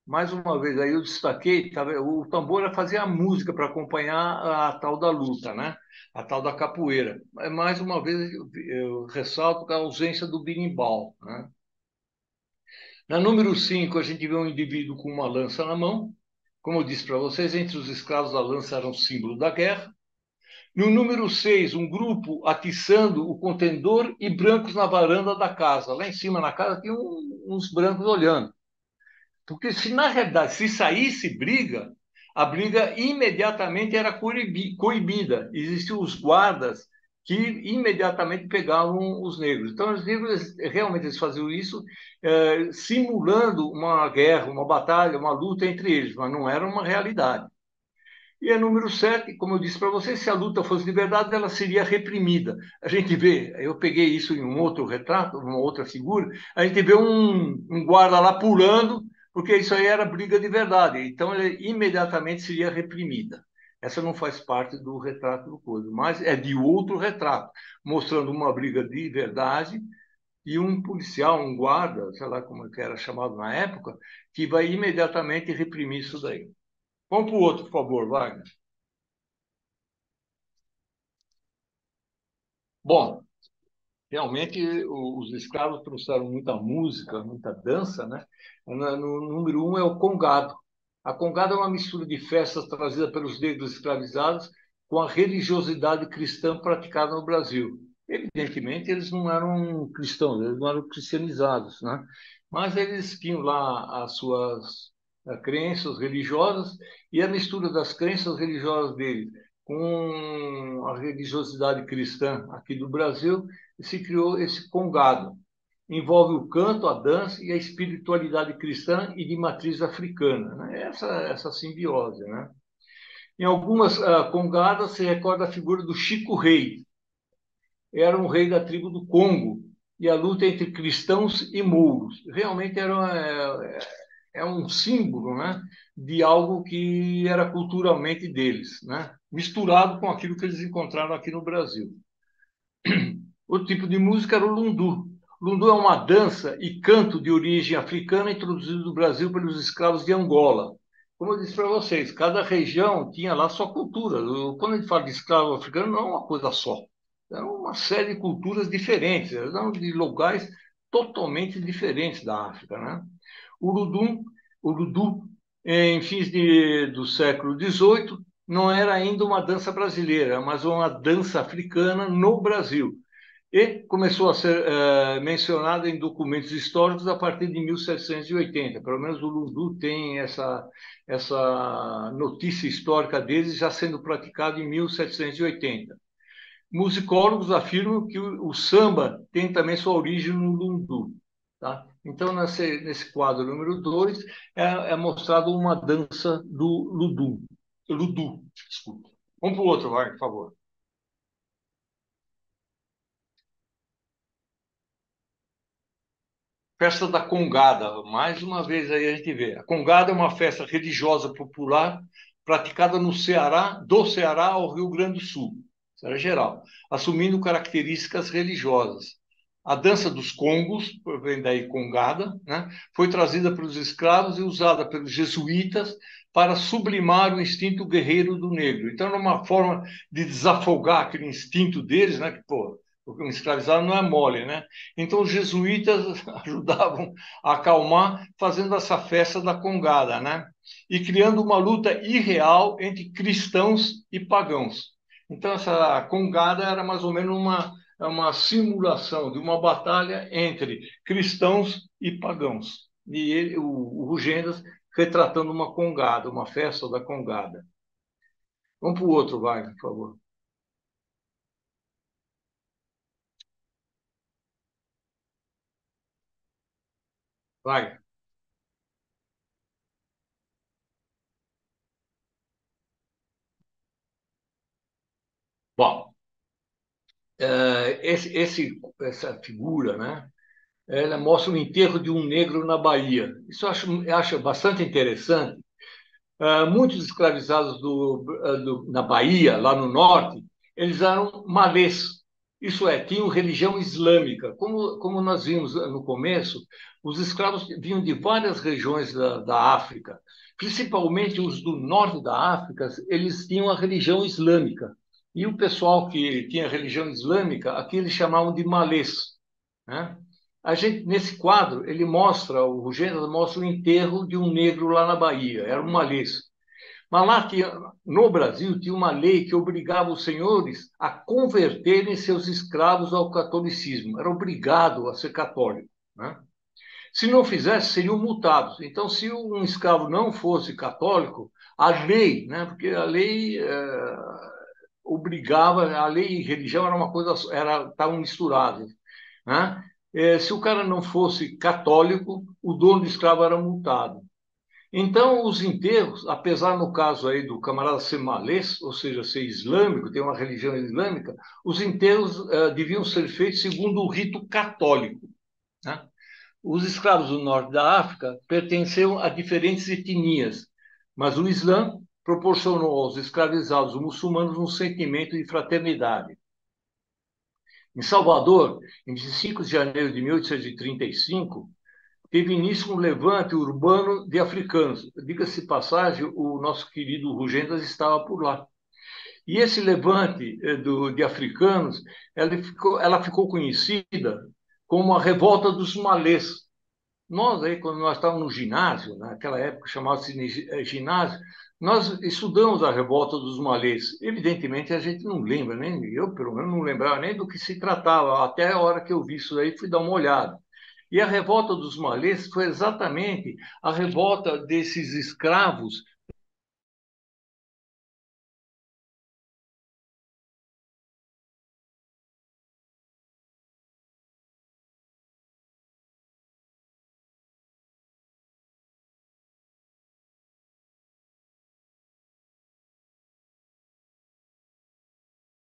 Mais uma vez, aí eu destaquei, o tambor fazia a música para acompanhar a tal da luta, né? A tal da capoeira. Mais uma vez, eu ressalto a ausência do berimbau, né? Na número 5 a gente vê um indivíduo com uma lança na mão. Como eu disse para vocês, entre os escravos a lança era um símbolo da guerra. No número 6 um grupo atiçando o contendor e brancos na varanda da casa. Lá em cima na casa tinha uns brancos olhando. Porque se na realidade, se saísse briga, a briga imediatamente era coibida. Existiam os guardas que imediatamente pegavam os negros. Então, os negros realmente eles faziam isso simulando uma guerra, uma batalha, uma luta entre eles, mas não era uma realidade. E a número 7, como eu disse para você, se a luta fosse de verdade, ela seria reprimida. A gente vê, eu peguei isso em um outro retrato, uma outra figura, a gente vê um guarda lá pulando, porque isso aí era briga de verdade. Então, ele imediatamente seria reprimida. Essa não faz parte do retrato do coisa, mas é de outro retrato, mostrando uma briga de verdade e um policial, um guarda, sei lá como é que era chamado na época, que vai imediatamente reprimir isso daí. Vamos para o outro, por favor, Wagner. Bom, realmente os escravos trouxeram muita música, muita dança, né? No número um é o congado. A congada é uma mistura de festas trazida pelos negros escravizados com a religiosidade cristã praticada no Brasil. Evidentemente, eles não eram cristãos, eles não eram cristianizados, né? Mas eles tinham lá as suas crenças religiosas e a mistura das crenças religiosas deles com a religiosidade cristã aqui do Brasil se criou esse congado. Envolve o canto, a dança e a espiritualidade cristã e de matriz africana, né? Essa simbiose, né? Em algumas congadas se recorda a figura do Chico Rei. Era um rei da tribo do Congo e a luta entre cristãos e mouros. Realmente é um símbolo, né, de algo que era culturalmente deles, né, misturado com aquilo que eles encontraram aqui no Brasil. O tipo de música era o lundu. Lundu é uma dança e canto de origem africana introduzido no Brasil pelos escravos de Angola. Como eu disse para vocês, cada região tinha lá sua cultura. Quando a gente fala de escravo africano, não é uma coisa só. É uma série de culturas diferentes, eram de lugares totalmente diferentes da África, né? O Ludum, o Ludu, em fins do século XVIII, não era ainda uma dança brasileira, mas uma dança africana no Brasil e começou a ser mencionada em documentos históricos a partir de 1780. Pelo menos o Lundu tem essa notícia histórica deles já sendo praticado em 1780. Musicólogos afirmam que o samba tem também sua origem no Lundu. Tá? Então, nesse quadro número 2, é mostrado uma dança do Ludu. Ludu, desculpa. Vamos para o outro, vai, por favor. Festa da Congada, mais uma vez aí a gente vê. A Congada é uma festa religiosa popular praticada no Ceará, do Ceará ao Rio Grande do Sul, isso era geral, assumindo características religiosas. A dança dos congos, vem daí Congada, né, foi trazida pelos escravos e usada pelos jesuítas para sublimar o instinto guerreiro do negro. Então, era uma forma de desafogar aquele instinto deles, né, que, pô, porque um escravizado não é mole, né? Então, os jesuítas ajudavam a acalmar, fazendo essa festa da congada, né? E criando uma luta irreal entre cristãos e pagãos. Então, essa congada era mais ou menos uma simulação de uma batalha entre cristãos e pagãos. E o Rugendas retratando uma congada, uma festa da congada. Vamos para o outro, Wagner, por favor. Vai. Bom, essa figura, né? Ela mostra o enterro de um negro na Bahia. Isso eu acho bastante interessante. Muitos escravizados na Bahia, lá no norte, eles eram malês. Isso é, tinham religião islâmica. Como nós vimos no começo, os escravos vinham de várias regiões da África, principalmente os do norte da África, eles tinham a religião islâmica. E o pessoal que tinha religião islâmica, aqui eles chamavam de malês, né? A gente, nesse quadro, o Rugêneres mostra o enterro de um negro lá na Bahia, era um malês. Mas lá no Brasil tinha uma lei que obrigava os senhores a converterem seus escravos ao catolicismo. Era obrigado a ser católico, né? Se não fizesse, seriam multados. Então, se um escravo não fosse católico, a lei, né? Porque a lei obrigava, a lei e religião era uma coisa, estavam misturadas, né? Se o cara não fosse católico, o dono do escravo era multado. Então, os enterros, apesar no caso aí do camarada ser malês, ou seja, ser islâmico, ter uma religião islâmica, os enterros deviam ser feitos segundo o rito católico, né? Os escravos do norte da África pertenciam a diferentes etnias, mas o Islã proporcionou aos escravizados muçulmanos um sentimento de fraternidade. Em Salvador, em 25 de janeiro de 1835, teve início um levante urbano de africanos. Diga-se de passagem, o nosso querido Rugendas estava por lá. E esse levante de africanos, ela ficou conhecida como a Revolta dos Malês. Nós, aí, quando nós estávamos no ginásio, naquela época chamava-se ginásio, nós estudamos a Revolta dos Malês. Evidentemente, a gente não lembra, nem eu, pelo menos, não lembrava nem do que se tratava, até a hora que eu vi isso aí, fui dar uma olhada. E a Revolta dos Malês foi exatamente a revolta desses escravos.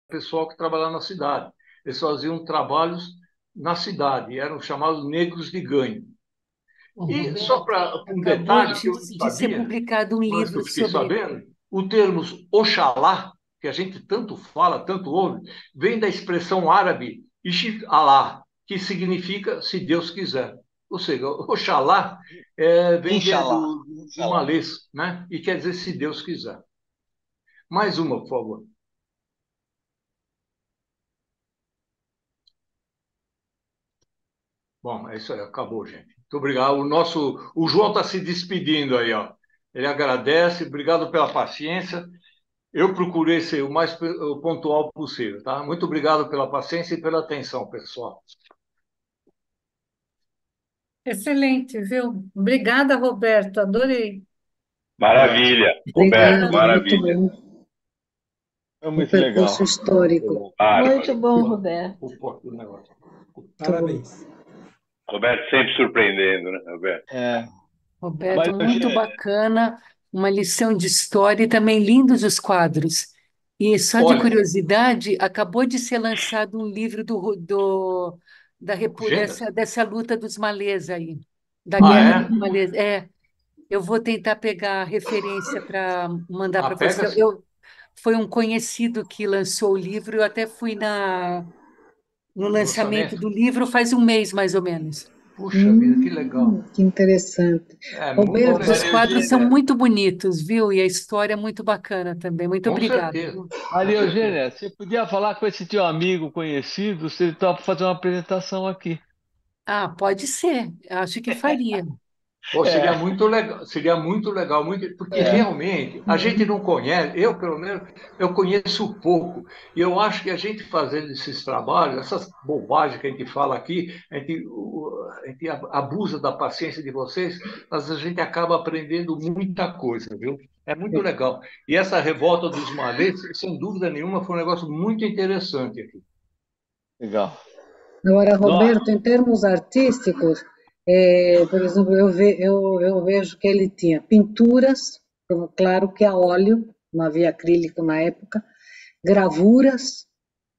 Pessoal que trabalhava na cidade. Eles faziam trabalhos na cidade, eram chamados negros de ganho. O E só Roberto, para um acabou detalhe que eu não de ser sabia, publicado um mas que eu livro fiquei sobre. sabendo, o termo Oxalá, que a gente tanto fala, tanto ouve, vem da expressão árabe Ishi Allah, que significa se Deus quiser. Ou seja, Oxalá vem Inshallah. do malês, né? E quer dizer se Deus quiser. Mais uma, por favor. Bom, é isso aí, acabou, gente. Muito obrigado. O João está se despedindo aí, ó. Ele agradece, obrigado pela paciência. Eu procurei ser o mais pontual possível, tá? Muito obrigado pela paciência e pela atenção, pessoal. Excelente, viu? Obrigada, Roberto, adorei. Maravilha, Roberto, Obrigada, muito maravilha. bom. É O muito percurso legal. histórico. Muito Bárbaro. bom, Roberto. O negócio. Muito bom. Roberto sempre surpreendendo, né, Roberto? É. Roberto, Mas, muito Eugênia, bacana, uma lição de história e também lindos os quadros. E só de Olha, curiosidade, acabou de ser lançado um livro agendas? dessa luta dos malês aí, da Ah, guerra dos é? malês. Eu vou tentar pegar a referência para mandar Ah, para você. pega-se. Foi um conhecido que lançou o livro, eu até fui no No lançamento lançamento. do livro faz um mês, mais ou menos. Puxa vida, que legal. Que interessante. É muito Roberto, Os Maria legal. quadros são Eugênia, muito bonitos, viu? E a história é muito bacana também. Muito Com obrigada, certeza, viu? com Maria certeza. Eugênia, você podia falar com esse teu amigo conhecido, se ele topa fazer uma apresentação aqui. Ah, pode ser. Acho que faria. Pô, É, seria muito legal, muito, porque é. realmente a gente não conhece, eu pelo menos, eu conheço pouco, e eu acho que a gente fazendo esses trabalhos, essas bobagens que a gente fala aqui, a gente abusa da paciência de vocês, mas a gente acaba aprendendo muita coisa, viu? É muito legal. E essa revolta dos malês, sem dúvida nenhuma, foi um negócio muito interessante aqui. Legal. agora, Nossa, Roberto, em termos artísticos, por exemplo, eu vejo que ele tinha pinturas, claro que a óleo, não havia acrílico na época, gravuras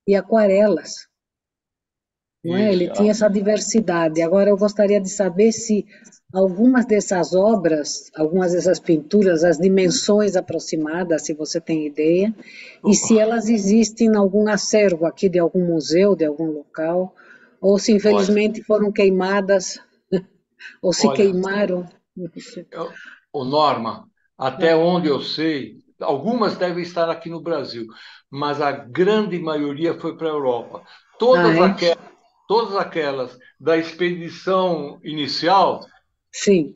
e aquarelas. Não é? Isso. Ele tinha essa diversidade. Agora, eu gostaria de saber se algumas dessas obras, algumas dessas pinturas, as dimensões aproximadas, se você tem ideia, e se elas existem em algum acervo aqui de algum museu, de algum local, ou se Olha, infelizmente foram queimadas, ou se olha, queimaram. Ô, Norma, até onde eu sei, algumas devem estar aqui no Brasil, mas a grande maioria foi para a Europa. Ah, Todas é? aquelas, todas aquelas da expedição inicial Sim.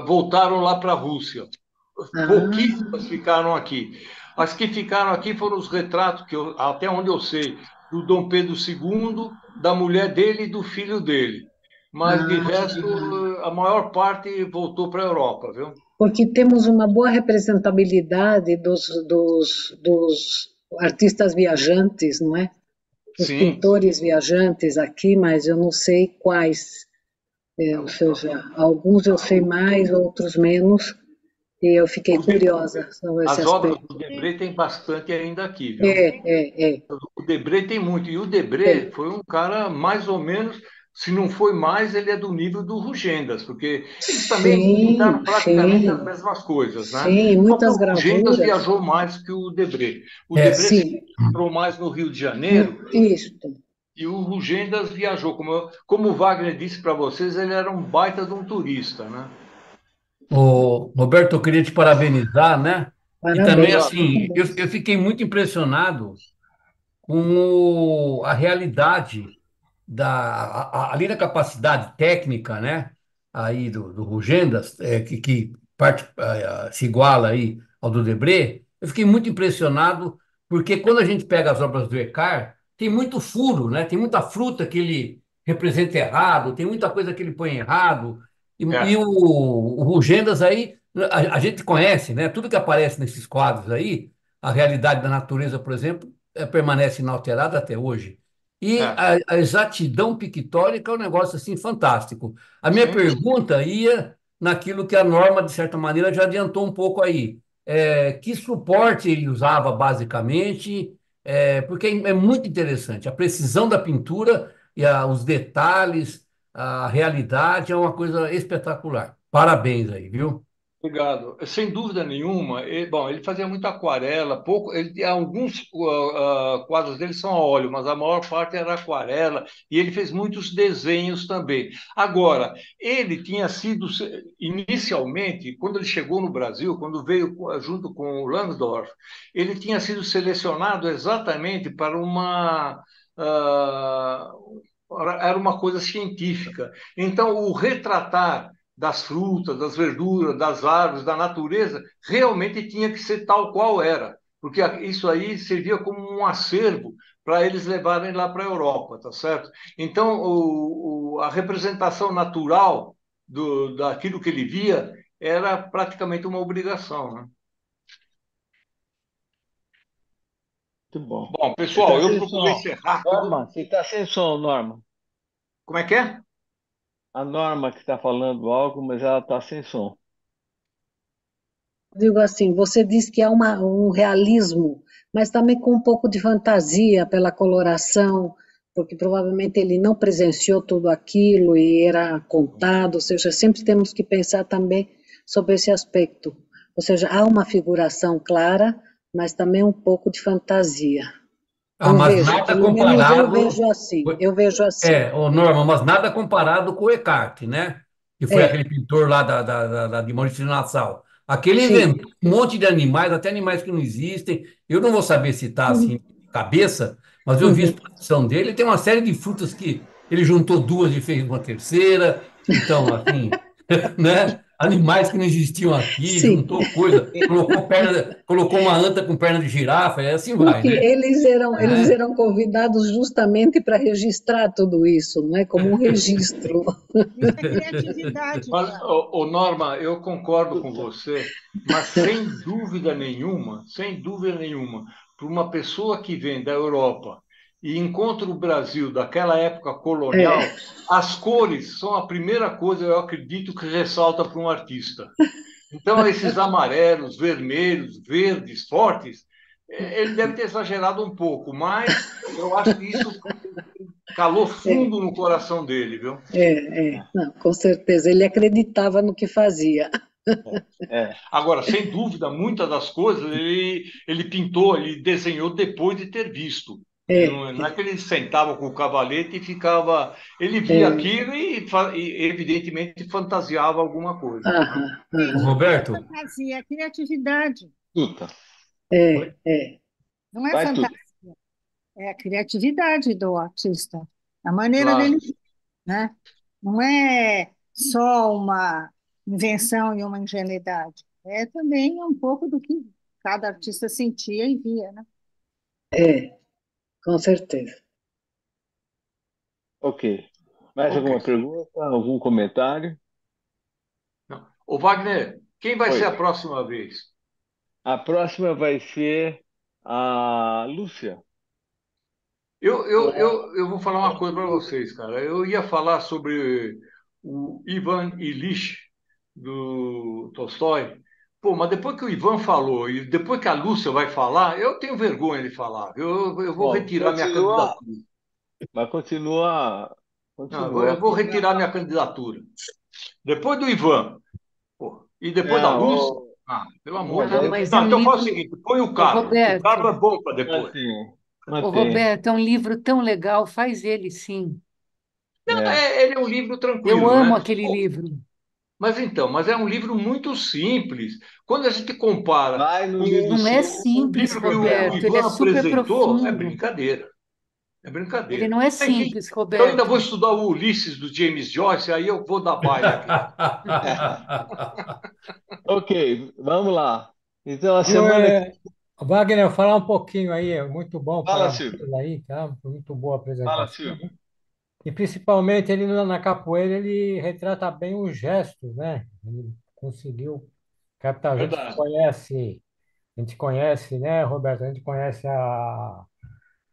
voltaram lá para a Rússia. Ah, Pouquíssimas ficaram aqui. As que ficaram aqui foram os retratos, até onde eu sei, do Dom Pedro II, da mulher dele e do filho dele. Mas, de ah. resto, a maior parte voltou para a Europa, viu? Porque temos uma boa representabilidade dos artistas viajantes, não é? Os Sim. pintores viajantes aqui, mas eu não sei quais. Ou seja, alguns eu sei mais, outros menos, E eu fiquei O Debré, curiosa sobre esse as obras aspecto. do Debré tem bastante ainda aqui, viu? É. O Debré tem muito. E o É. Debré foi um cara mais ou menos, se não foi mais, ele é do nível do Rugendas, porque eles também pintaram Sim, praticamente as sim, mesmas coisas, né? sim, Só que muitas o Rugendas gravuras. viajou mais que o Debré. O É, Debré se Sim, encontrou mais no Rio de Janeiro isso. e o Rugendas viajou. Como o Wagner disse para vocês, ele era um baita de um turista, né? Roberto, eu queria te parabenizar, né? E também, Parabéns, assim, eu parabéns. fiquei muito impressionado com a realidade ali da capacidade técnica, né? Aí do Rugendas, que se iguala aí ao do Debré. Eu fiquei muito impressionado porque quando a gente pega as obras do Eckhart, tem muito furo, né? Tem muita fruta que ele representa errado, tem muita coisa que ele põe errado. E É, o Rugendas aí, a gente conhece, né? Tudo que aparece nesses quadros aí, a realidade da natureza, por exemplo, permanece inalterada até hoje. E é. a exatidão pictórica é um negócio assim fantástico. A minha Sim. pergunta ia naquilo que a Norma, de certa maneira, já adiantou um pouco aí. Que suporte ele usava basicamente? Porque é muito interessante. A precisão da pintura e os detalhes, a realidade é uma coisa espetacular. Parabéns aí, viu? Obrigado. Sem dúvida nenhuma, bom, ele fazia muita aquarela, pouco, alguns quadros dele são a óleo, mas a maior parte era aquarela, e ele fez muitos desenhos também. Agora, ele tinha sido, inicialmente, quando ele chegou no Brasil, quando veio junto com o Langsdorff, ele tinha sido selecionado exatamente para ah, era uma coisa científica. Então, o retratar das frutas, das verduras, das árvores, da natureza, realmente tinha que ser tal qual era, porque isso aí servia como um acervo para eles levarem lá para a Europa, tá certo? Então, a representação natural daquilo que ele via era praticamente uma obrigação, né? Muito bom. Bom, Você está pessoal, eu sem procurei som. ser rápido. Norma, você está sem som, Norma. Como é que é? A Norma que está falando algo, mas ela está sem som. Digo assim, você diz que há um realismo, mas também com um pouco de fantasia pela coloração, porque provavelmente ele não presenciou tudo aquilo e era contado, ou seja, sempre temos que pensar também sobre esse aspecto. Ou seja, há uma figuração clara, mas também um pouco de fantasia. Ah, Eu mas vejo, nada pelo menos eu comparado. vejo assim, eu vejo assim. Norma, mas nada comparado com o Eckhart, né? Que foi aquele É, pintor lá de Maurício de Nassau. Aquele sim. inventou um monte de animais, até animais que não existem. Eu não vou saber citar assim Uhum, de cabeça, mas eu vi a uhum. exposição dele. Tem uma série de frutas que ele juntou duas e fez uma terceira. Então, assim, né? Animais que não existiam aqui, Sim. juntou coisa, colocou uma anta com perna de girafa, e assim vai, Porque né? eles Né? eram convidados justamente para registrar tudo isso, não é? Como um registro. Isso é criatividade, Mas, Eduardo. Norma, eu concordo com você, mas sem dúvida nenhuma, para uma pessoa que vem da Europa e encontra o Brasil daquela época É, colonial, as cores são a primeira coisa, eu acredito, que ressalta para um artista. Então, esses amarelos, vermelhos, verdes, fortes, ele deve ter exagerado um pouco, mas eu acho que isso calou é, fundo no coração dele, viu? não, com certeza. Ele acreditava no que fazia. É, Agora, sem dúvida, muitas das coisas ele pintou, ele desenhou depois de ter visto. Ele É, não é que ele sentava com o cavalete e ficava. Ele via é, aquilo e, evidentemente, fantasiava alguma coisa, né? aham, Ô, aham, Não é Roberto, fantasia, é criatividade. escuta, é. Não é vai tudo. fantasia, é a criatividade do artista, a maneira Claro. dele, né? Não é só uma invenção e uma ingenuidade. É também um pouco do que cada artista sentia e via, né? É, com certeza. Ok. Mais Ok. alguma pergunta? Algum comentário? Não. Ô, Wagner, quem vai ser Oi. a próxima vez? A próxima vai ser a Lúcia. Eu vou falar uma coisa para vocês, cara. Eu ia falar sobre o Ivan Illich, do Tolstói, Pô, mas depois que o Ivan falou e depois que a Lúcia vai falar, eu tenho vergonha de falar. Eu vou Bom, retirar minha continua, candidatura. mas continua, Não, eu continua. vou retirar minha candidatura. Depois do Ivan, pô, e depois da Não, Lúcia, ah, pelo amor de Não, Deus. mas é Não, um então faz o livro. seguinte: põe o Ô, Carla. O Carla é Roberto, bom para depois. mantém, ô, mantém. Roberto, é um livro tão legal, faz ele sim. É. Ele é um livro Eu tranquilo, amo né? aquele livro. Mas é um livro muito simples. Quando a gente compara Vai no com livro Não é o simples, livro que o Roberto, ele é Ivan super apresentou, é profundo. brincadeira. É Ele brincadeira. não é Enfim, simples, eu ainda vou Roberto. estudar o Ulisses do James Joyce, aí eu vou dar baile aqui. Ok, vamos lá. Então, a Viu, semana que. Wagner, falar um pouquinho aí, é muito bom, Fala, parabéns Silvio. aí, tá? Foi muito boa a Fala, apresentação, né? Silvio. E principalmente ele na capoeira, ele retrata bem os gestos, né? Ele conseguiu captar. Verdade. A gente conhece, né, Roberto? A gente conhece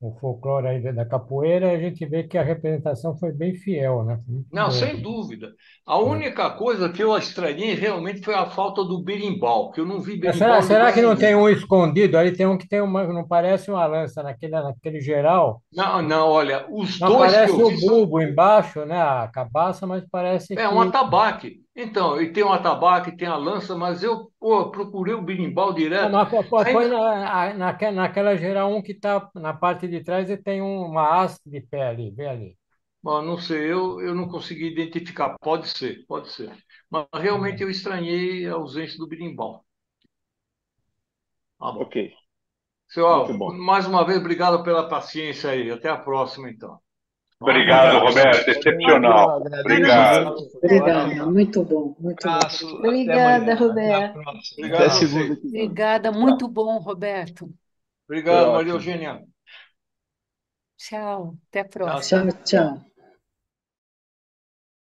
o folclore aí da capoeira, e a gente vê que a representação foi bem fiel, né? Foi muito Não, boa. sem dúvida. A É. única coisa que eu estranhei realmente foi a falta do berimbau, que eu não vi Mas berimbau em será lugar que não tem nenhum. um escondido? Ali tem um que tem uma, não parece uma lança naquele geral. Não, não, olha, os Não dois que aparece eu o vi são. bulbo embaixo, né? A cabaça, mas parece É um que. atabaque. Então, e tem um atabaque, tem a lança, mas eu procurei o berimbau Não, direto. mas põe Ainda, naquela geral um que está na parte de trás e tem uma haste de pé ali, vê ali. bom, não sei, eu não consegui identificar. Pode ser, pode ser. Mas realmente eu estranhei a ausência do berimbau. Tá bom. Ok, Seu muito Alvo, bom. mais uma vez, obrigado pela paciência aí. Até a próxima, então. Tá? Obrigado. Obrigado, Roberto. Eu Excepcional. agradeço Obrigada, Obrigado. muito. Roberto. Olha, Obrigada, muito bom, muito bom. abraço, até Obrigada, amanhã. Até a Roberto. próxima. Obrigado Até a segunda vocês. que vem. Obrigada, Tchau. muito bom, Roberto. Foi Obrigado, Maria ótimo. Eugênia. Tchau, até a Tchau, próxima. tchau. Tchau, tchau.